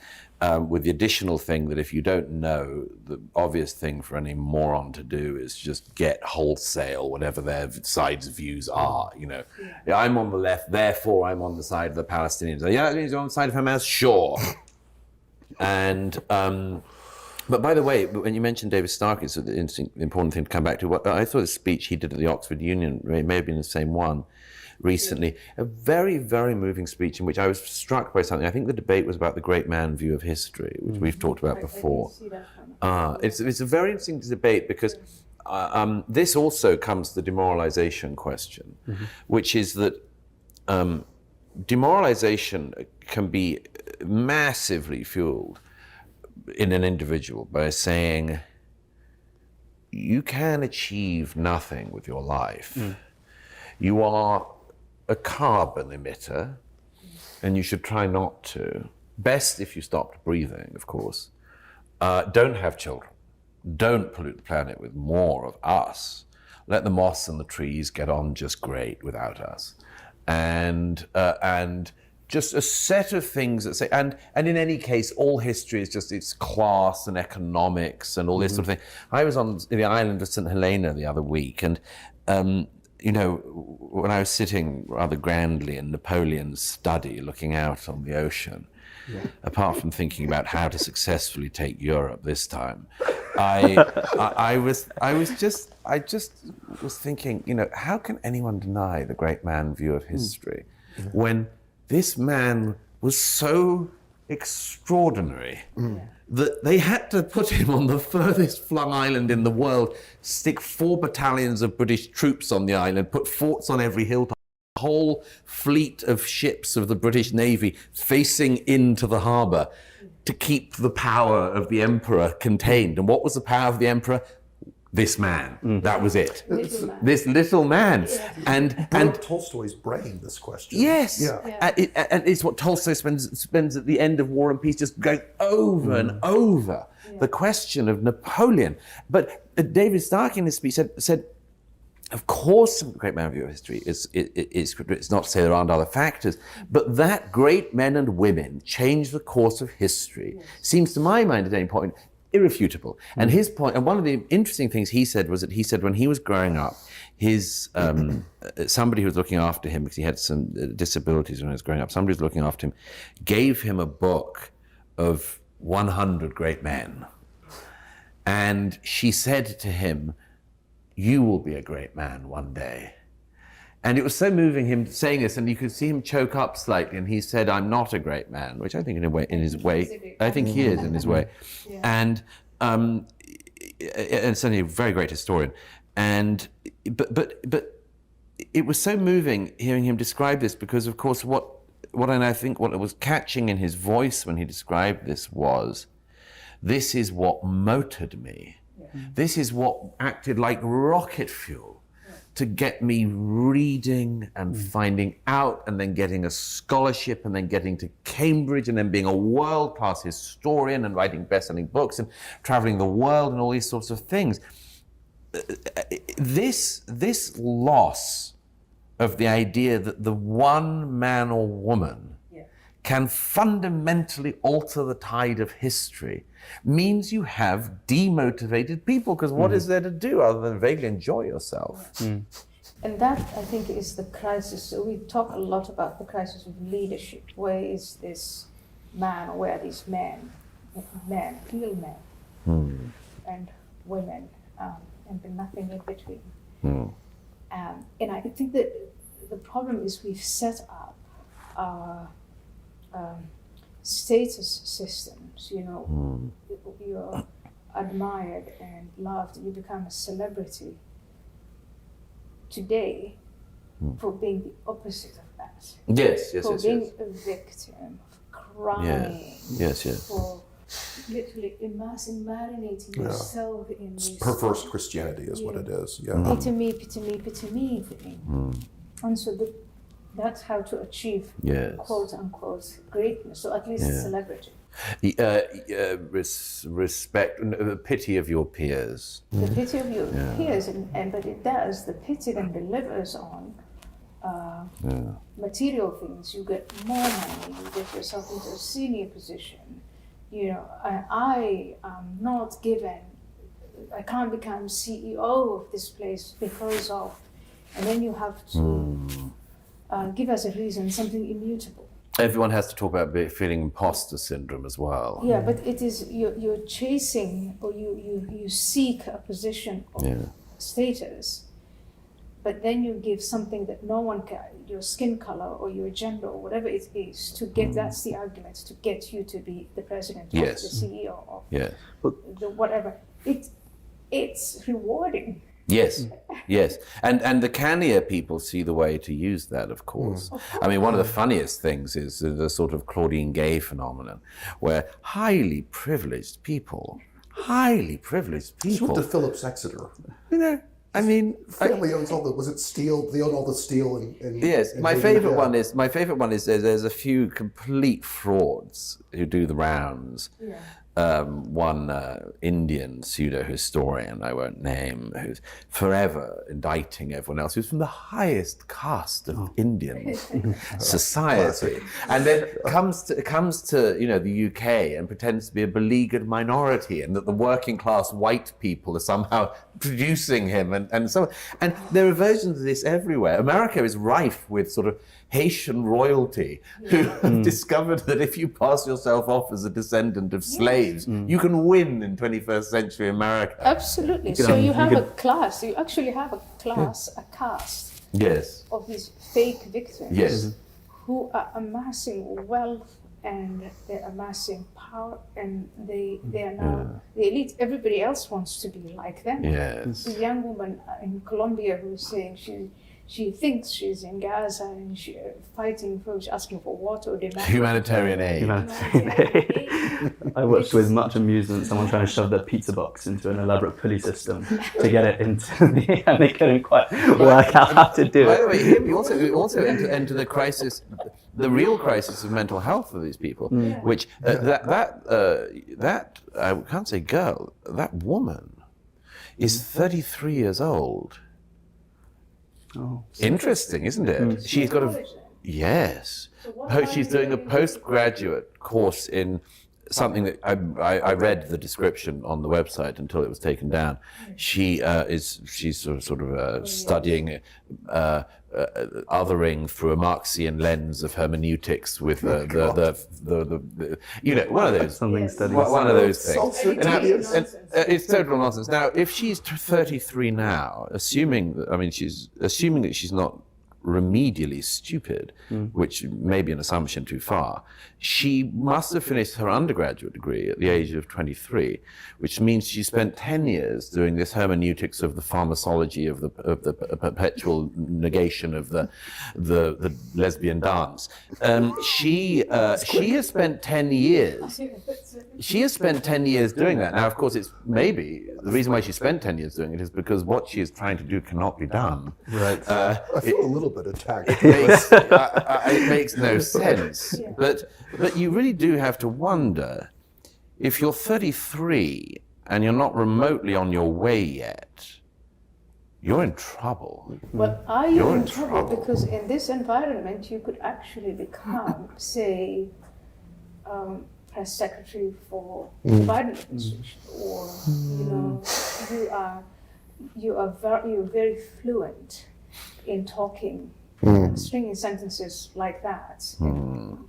with the additional thing that if you don't know, the obvious thing for any moron to do is just get wholesale whatever their side's views are. I'm on the left, therefore I'm on the side of the Palestinians. Yeah, you're on the side of Hamas, sure. And but by the way, when you mentioned David Stark, it's an interesting, important thing to come back to. What I saw the speech he did at the Oxford Union, it may have been the same one, recently, a very, very moving speech in which I was struck by something. I think the debate was about the great man view of history, which we've talked about before. It's a very interesting debate because this also comes to the demoralization question, which is that demoralization can be massively fueled in an individual by saying, you can achieve nothing with your life. You are a carbon emitter, and you should try not to. Best if you stopped breathing, of course. Don't have children. Don't pollute the planet with more of us. Let the moss and the trees get on just great without us. And just a set of things that say, and in any case, all history is just, it's class and economics and all this sort of thing. I was on the island of St. Helena the other week, and when I was sitting rather grandly in Napoleon's study looking out on the ocean, apart from thinking about how to successfully take Europe this time, I just was thinking, how can anyone deny the great man view of history when this man was so extraordinary that they had to put him on the furthest flung island in the world, stick 4 battalions of British troops on the island, put forts on every hilltop, a whole fleet of ships of the British Navy facing into the harbour to keep the power of the emperor contained. And what was the power of the emperor? This man. That was it. This little man. And Tolstoy's brain, this question. Yes. And it's what Tolstoy spends at the end of War and Peace, just going over and over the question of Napoleon. But David Stark in his speech said, of course, the great man view of history it's not to say there aren't other factors, but that great men and women change the course of history seems to my mind at any point irrefutable. And his point, and one of the interesting things he said was that he said when he was growing up, his somebody who was looking after him, because he had some disabilities when he was growing up, somebody who was looking after him, gave him a book of 100 great men. And she said to him, you will be a great man one day. And it was so moving, him saying this, and you could see him choke up slightly, and he said, "I'm not a great man," which I think in his way, I think he is in his way. Yeah. And certainly a very great historian. And but it was so moving hearing him describe this, because of course what I think what was catching in his voice when he described this was, this is what motored me. Yeah. This is what acted like rocket fuel to get me reading and finding out, and then getting a scholarship, and then getting to Cambridge, and then being a world-class historian and writing best-selling books and traveling the world and all these sorts of things. This loss of the idea that the one man or woman can fundamentally alter the tide of history means you have demotivated people, because what is there to do other than vaguely enjoy yourself? And that, I think, is the crisis. So we talk a lot about the crisis of leadership. Where is this man, or where are these men, real men, and women, and then nothing in between. And I think that the problem is we've set up our status systems. You know, you're admired and loved, you become a celebrity today for being the opposite of that. Yes. For being a victim, of crying, for literally marinating yourself in this perverse Christianity is what it is. Pity me thing. And so that's how to achieve quote unquote greatness, so at least celebrity. Respect, the pity of your peers. The pity of your peers, but it does. The pity then delivers on material things. You get more money. You get yourself into a senior position. You know, I am not given. I can't become CEO of this place because of, and then you have to give us a reason, something immutable. Everyone has to talk about feeling imposter syndrome as well. Yeah, but it is you're chasing, or you seek a position of status, but then you give something that no one can, your skin color or your gender or whatever it is, to get that's the argument to get you to be the president or the CEO of the whatever. It's rewarding. Yes. And the cannier people see the way to use that, of course. I mean, one of the funniest things is the sort of Claudine Gay phenomenon, where highly privileged people. She went to Phillips Exeter. You know, I mean, family owns all the. Was it steel? They own all the steel and yes. My favorite one is there's a few complete frauds who do the rounds. Yeah. One Indian pseudo-historian, I won't name, who's forever indicting everyone else, who's from the highest caste of Indian society, and then comes to the UK and pretends to be a beleaguered minority, and that the working class white people are somehow producing him, and so on. And there are versions of this everywhere. America is rife with sort of Haitian royalty who have discovered that if you pass yourself off as a descendant of slaves, you can win in 21st century America. Absolutely. So you have a class. You actually have a class, a caste of these fake victims who are amassing wealth, and they're amassing power, and they are now the elite. Everybody else wants to be like them. Yes. The young woman in Colombia who's saying she thinks she's in Gaza and she's fighting for, she's asking for water or humanitarian aid. I watched with much amusement someone trying to shove their pizza box into an elaborate pulley system to get it into the, and they couldn't quite work out how to do it. By the way, here we also enter the crisis, the real crisis of mental health of these people, which that I can't say girl, that woman is 33 years old. Oh. Interesting, isn't it? She's got she's doing a postgraduate course in something that I read the description on the website until it was taken down. She's sort of studying othering through a Marxian lens of hermeneutics with the one of those studies. One of those things. It's total nonsense. Now, if she's 33 now, assuming that she's not remedially stupid, which may be an assumption too far, she must have finished her undergraduate degree at the age of 23, which means she spent 10 years doing this hermeneutics of the pharmacology of the perpetual negation of the lesbian dance. She has spent 10 years. She has spent 10 years doing that. Now, of course, it's maybe the reason why she spent 10 years doing it is because what she is trying to do cannot be done. Right. I feel a little bit attacked. It makes no sense. Yeah. But you really do have to wonder, if you're 33 and you're not remotely on your way yet, you're in trouble. Well, are you You're in in trouble? trouble. Because in this environment, you could actually become, say, press secretary for the Biden administration, or you're very fluent in talking, stringing sentences like that,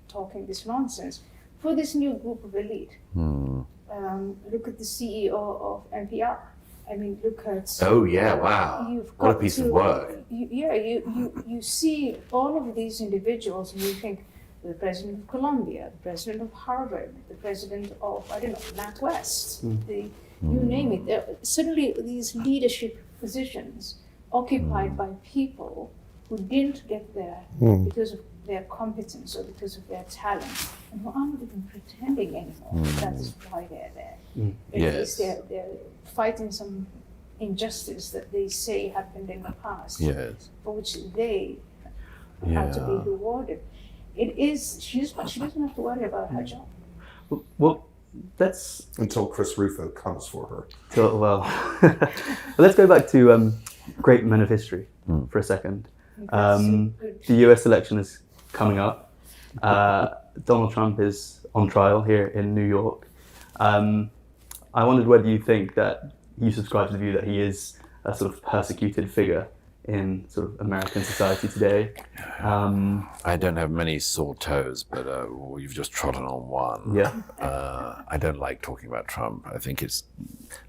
talking this nonsense for this new group of elite. Look at the CEO of NPR. I mean, look at. Oh yeah! Wow! You've What a got piece to, of work. You see all of these individuals, and you think the president of Columbia, the president of Harvard, the president of NatWest, you name it. Suddenly, these leadership positions occupied by people who didn't get there because of their competence or because of their talent, and who aren't even pretending anymore. That's why they're there. At least they're fighting some injustice that they say happened in the past, Yes. for which they have to be rewarded. She doesn't have to worry about her job. Well, let's Until Chris Rufo comes for her. so, well. Let's go back to great men of history for a second. The U.S. election is coming up. Donald Trump is on trial here in New York. I wondered whether you think that you subscribe to the view that he is a sort of persecuted figure in sort of American society today. I don't have many sore toes, but you've just trodden on one. Yeah. I don't like talking about Trump. I think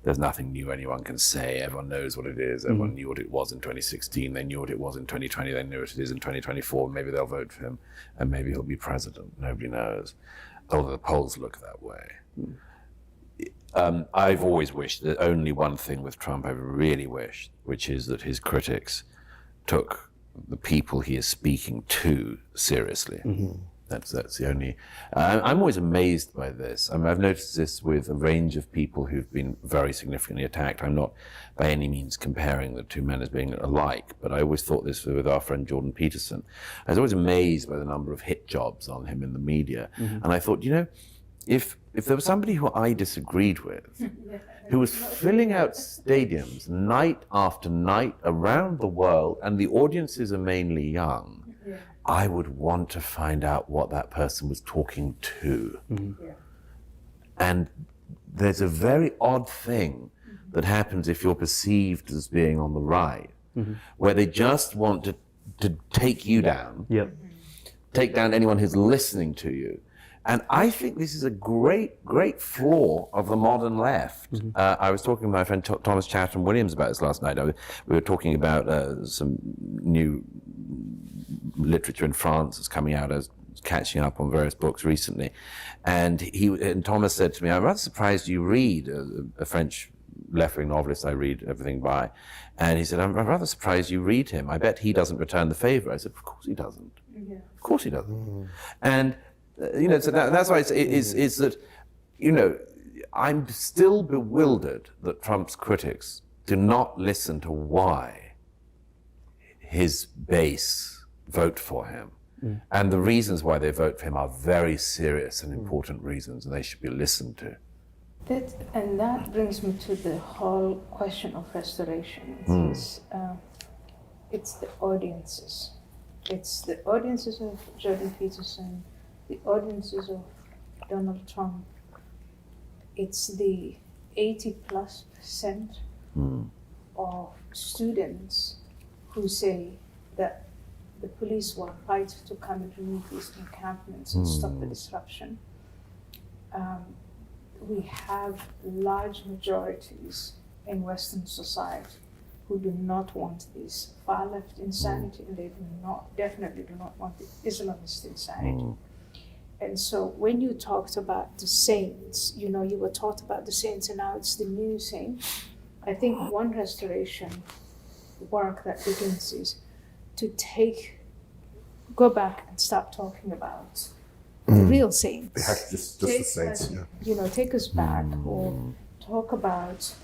there's nothing new anyone can say. Everyone knows what it is. Everyone knew what it was in 2016. They knew what it was in 2020. They knew what it is in 2024. Maybe they'll vote for him, and maybe he'll be president. Nobody knows. Although the polls look that way. I've always wished that only one thing with Trump I've really wished, which is that his critics took the people he is speaking to seriously. That's the only. I'm always amazed by this. I mean, I've noticed this with a range of people who've been very significantly attacked. I'm not by any means comparing the two men as being alike, but I always thought this with our friend Jordan Peterson. I was always amazed by the number of hit jobs on him in the media, and I thought, if there was somebody who I disagreed with, who was filling out stadiums night after night around the world, and the audiences are mainly young, I would want to find out what that person was talking to. And there's a very odd thing that happens if you're perceived as being on the right, where they just want to take you down, take down anyone who's listening to you. And I think this is a great, great flaw of the modern left. I was talking to my friend Thomas Chatham-Williams about this last night. We were talking about some new literature in France that's coming out. I was catching up on various books recently. And Thomas said to me, I'm rather surprised you read a French left-wing novelist I read everything by. And he said, I'm rather surprised you read him. I bet he doesn't return the favor. I said, of course he doesn't. Of course he doesn't. And so that's why it's that, I'm still bewildered that Trump's critics do not listen to why his base vote for him. And the reasons why they vote for him are very serious and important reasons, and they should be listened to. That brings me to the whole question of restoration. It's the audiences. It's the audiences of Jordan Peterson, the audiences of Donald Trump. It's the 80+% of students who say that the police were right to come and remove these encampments and stop the disruption. We have large majorities in Western society who do not want this far left insanity, and they definitely do not want the Islamist insanity. And so when you talked about the saints, you were taught about the saints, and now it's the new saints. I think one restoration work that begins is to go back and start talking about the real saints. Yeah, just the saints. Take us back, or talk about,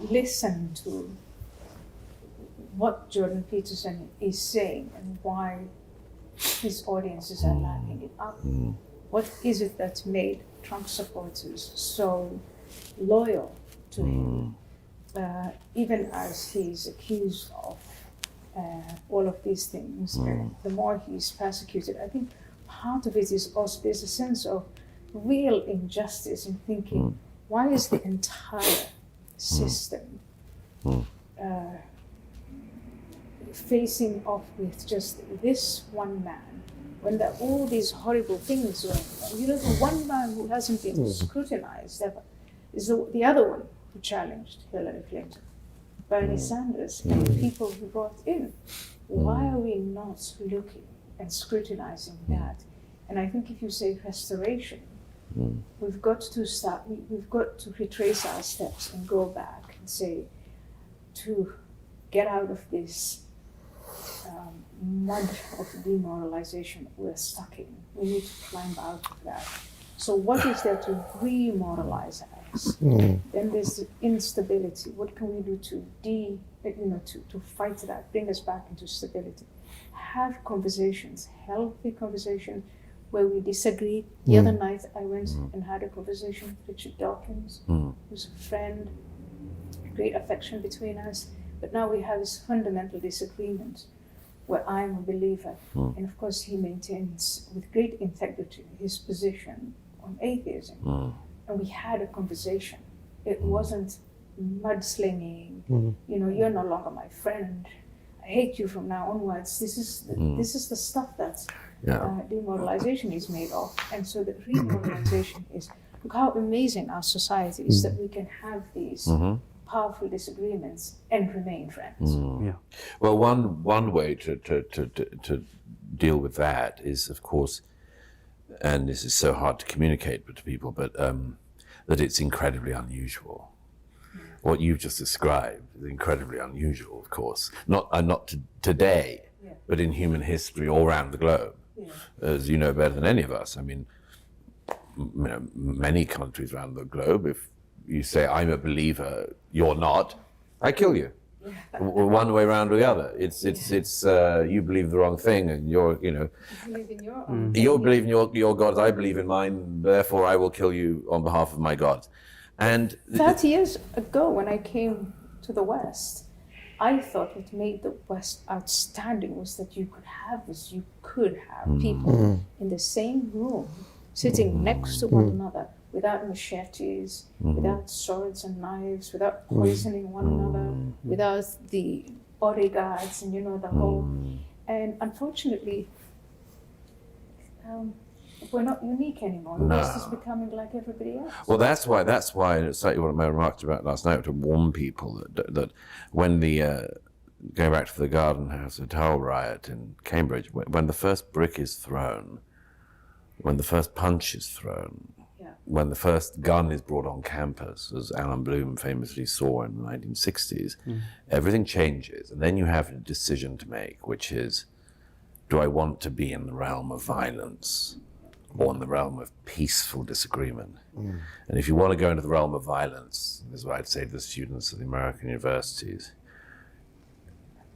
listen to what Jordan Peterson is saying and why his audiences are lapping it up. What is it that's made Trump supporters so loyal to him, even as he's accused of all of these things, and the more he's persecuted? I think part of it is also there's a sense of real injustice in thinking, why is the entire system facing off with just this one man, when there are all these horrible things going on? The one man who hasn't been scrutinized ever is the other one who challenged Hillary Clinton, Bernie Sanders, and the people who brought in. Why are we not looking and scrutinizing that? And I think if you say restoration, we've got to retrace our steps and go back and say, to get out of this mud of demoralization we're stuck in, we need to climb out of that. So what is there to remoralize us? Then there's the instability. What can we do to fight that, bring us back into stability? Have conversations, healthy conversations, where we disagree. The other night I went and had a conversation with Richard Dawkins, who's a friend, great affection between us, but now we have this fundamental disagreement where I'm a believer, and of course he maintains with great integrity his position on atheism. And we had a conversation. It wasn't mudslinging, you're no longer my friend, I hate you from now onwards. This is the stuff that demoralization is made of. And so the remoralization is, look how amazing our society is that we can have these powerful disagreements and remain friends. Well, one way to deal with that is, of course, and this is so hard to communicate to people, but that it's incredibly unusual. What you've just described is incredibly unusual, of course. Not today, but in human history all around the globe, as you know better than any of us. I mean, many countries around the globe, if you say, I'm a believer, you're not, I kill you. One way around or the other. It's you believe the wrong thing, and you believe in your own. You believe in your gods, I believe in mine, therefore I will kill you on behalf of my gods. And 30 years ago, when I came to the West, I thought what made the West outstanding was that you could have this. You could have people in the same room, sitting next to one another, without machetes, without swords and knives, without poisoning one another, without the bodyguards, and the whole. And unfortunately, we're not unique anymore. The West is becoming like everybody else. Well, that's why, and it's like what I remarked about last night, to warn people that when going back to the Garden House Hotel riot in Cambridge, when the first brick is thrown, when the first punch is thrown, when the first gun is brought on campus, as Alan Bloom famously saw in the 1960s, everything changes. And then you have a decision to make, which is, do I want to be in the realm of violence or in the realm of peaceful disagreement? And if you want to go into the realm of violence, this is what I'd say to the students of the American universities,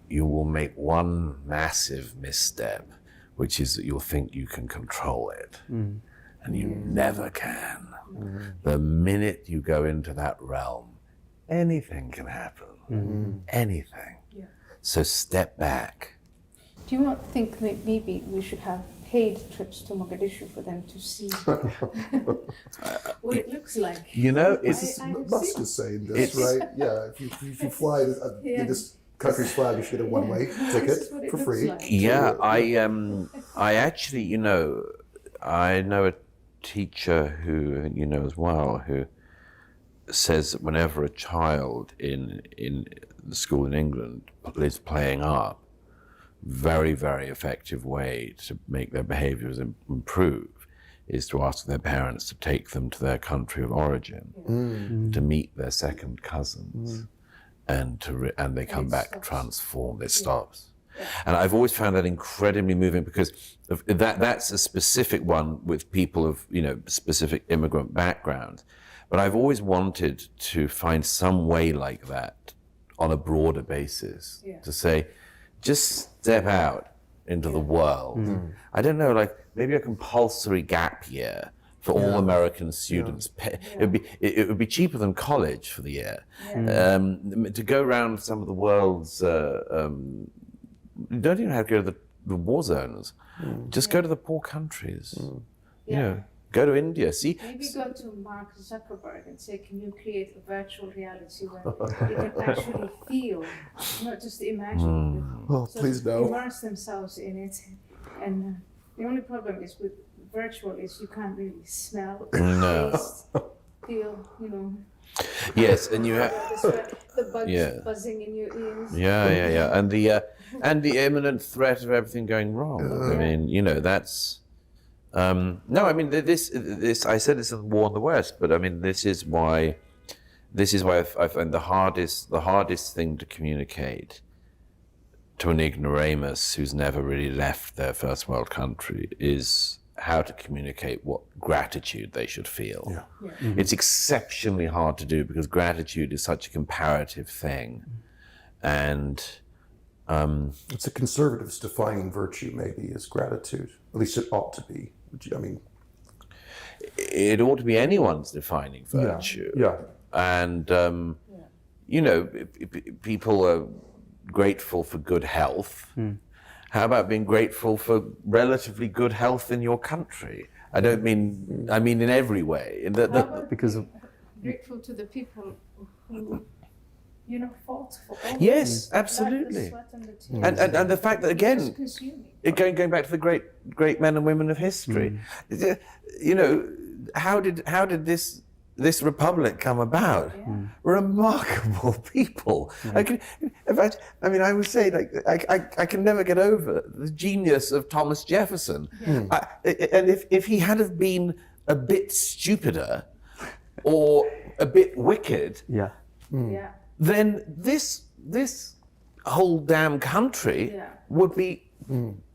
you will make one massive misstep, which is that you'll think you can control it. And you never can. The minute you go into that realm, anything can happen. Anything. So step back. Do you not think that maybe we should have paid trips to Mogadishu for them to see what it looks like? It's Musk is saying this, right? Yeah, if you fly in this country's flag, you should get a one-way ticket for free. Like. Yeah, I actually, I know a teacher who as well, who says that whenever a child in the school in England is playing up, very, very effective way to make their behaviors improve is to ask their parents to take them to their country of origin, to meet their second cousins, and they come back transformed. It stops. And I've always found that incredibly moving, because that's a specific one with people of, specific immigrant backgrounds. But I've always wanted to find some way like that on a broader basis, to say, just step out into the world. I don't know, like maybe a compulsory gap year for all American students. It would be cheaper than college for the year. To go around some of the world's, you don't even have to go to the war zones. Just go to the poor countries. Go to India. See. Maybe go to Mark Zuckerberg and say, can you create a virtual reality where they can actually feel, not just imagine. Oh, so please no. Immerse themselves in it. And the only problem is with virtual is you can't really smell, taste, feel, Yes, and you have the bugs buzzing in your ears. And the imminent threat of everything going wrong. I mean, that's. No, I mean this. I said it's a war in the West, but I mean this is why I find the hardest thing to communicate to an ignoramus who's never really left their first world country is how to communicate what gratitude they should feel. It's exceptionally hard to do because gratitude is such a comparative thing, and it's a conservative's defining virtue, maybe, is gratitude. At least it ought to be. I mean, it ought to be anyone's defining virtue. And people are grateful for good health. How about being grateful for relatively good health in your country? I mean in every way. Because grateful to the people who fought for all yes, absolutely. And the fact that, again, going back to the great men and women of history, how did this republic come about? Remarkable people. I would say, I can never get over the genius of Thomas Jefferson. And if he had have been a bit stupider or a bit wicked, then this whole damn country would be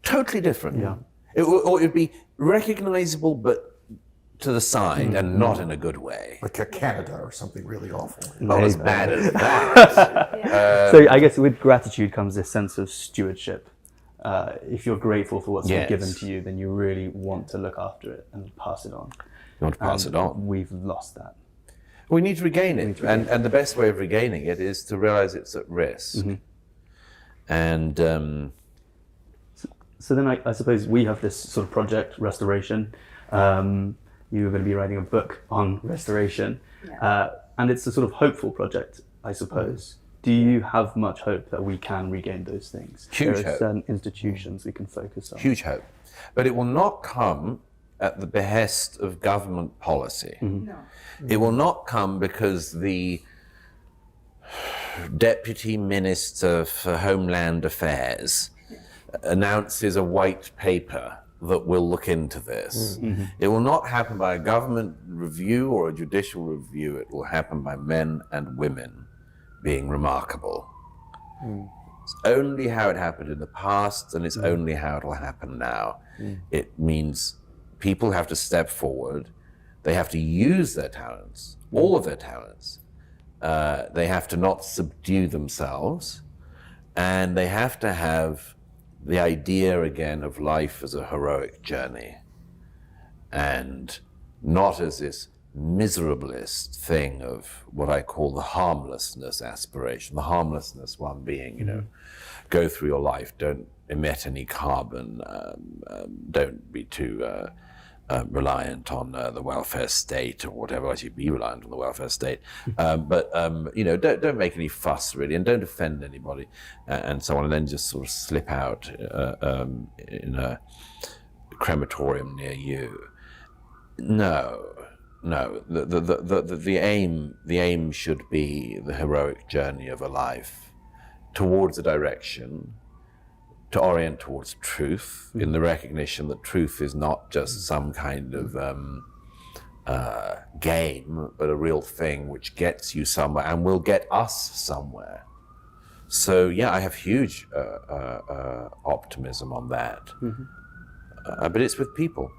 totally different. It would be recognizable, but to the side, and not in a good way. Like a Canada or something really awful. Not as bad as that. So I guess with gratitude comes this sense of stewardship. If you're grateful for what's been given to you, then you really want to look after it and pass it on. You want to pass it on. We've lost that. We need to regain it, and the best way of regaining it is to realize it's at risk. And so then I suppose we have this sort of project, Restoration. You were going to be writing a book on restoration, and it's a sort of hopeful project, I suppose. Do you have much hope that we can regain those things? Huge hope. There are certain institutions we can focus on. Huge hope. But it will not come at the behest of government policy. No. It will not come because the Deputy Minister for Homeland Affairs announces a white paper that will look into this. It will not happen by a government review or a judicial review. It will happen by men and women being remarkable. It's only how it happened in the past, and it's only how it will happen now. It means people have to step forward. They have to use their talents, all of their talents. They have to not subdue themselves, and they have to have the idea again of life as a heroic journey, and not as this miserablest thing of what I call the harmlessness aspiration. The harmlessness one being, go through your life, don't emit any carbon, don't be too reliant on the welfare state or whatever. Else you'd be reliant on the welfare state, but don't make any fuss really, and don't offend anybody, and so on, and then just sort of slip out in a crematorium near you. No. The aim should be the heroic journey of a life towards a direction to orient towards truth, in the recognition that truth is not just some kind of game, but a real thing which gets you somewhere and will get us somewhere. So yeah, I have huge optimism on that. But it's with people.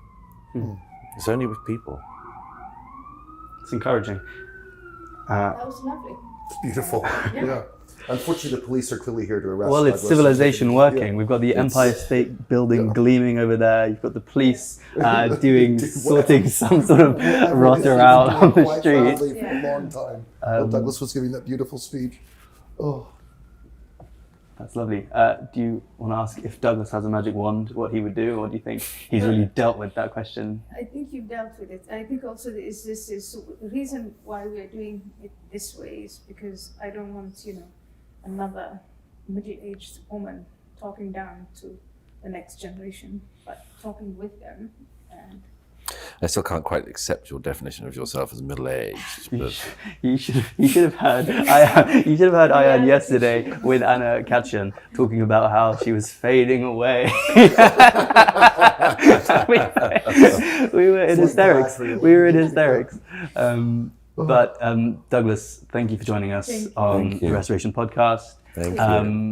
It's only with people. It's encouraging. That was lovely. It's beautiful. Yeah. Unfortunately, the police are clearly here to arrest. Well, it's Douglas. civilization working. Yeah. We've got the Empire State Building gleaming over there. You've got the police sorting some sort of rotter out on the Quite street. proudly for a long time. While Douglas was giving that beautiful speech. Oh. That's lovely. Do you want to ask if Douglas has a magic wand, what he would do, or do you think he's really dealt with that question? I think you've dealt with it. I think also the reason why we are doing it this way is because I don't want, another middle-aged woman talking down to the next generation, but talking with them. And I still can't quite accept your definition of yourself as middle-aged. But You should have heard Ayan yesterday with Anna Katchen talking about how she was fading away. we were in hysterics. But Douglas, thank you for joining us on the Restoration Podcast. thank you.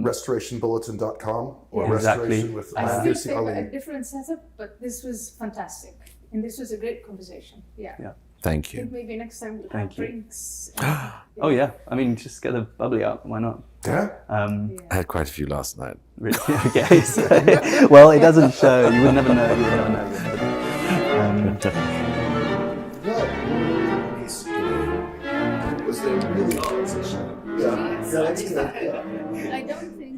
Restorationbulletin.com or Exactly. Restoration with I still Lucy favor a Ali. different setup, but this was fantastic. And this was a great conversation. Yeah. Thank I you. think maybe next time we'll Thank have you. drinks. Oh yeah, I mean, just get the bubbly out. Why not? Yeah. I had quite a few last night. Really? Okay. So, well, it doesn't show. You would never know. What? Was there really a transition? Yeah. Yeah, that's good. Yeah. I don't think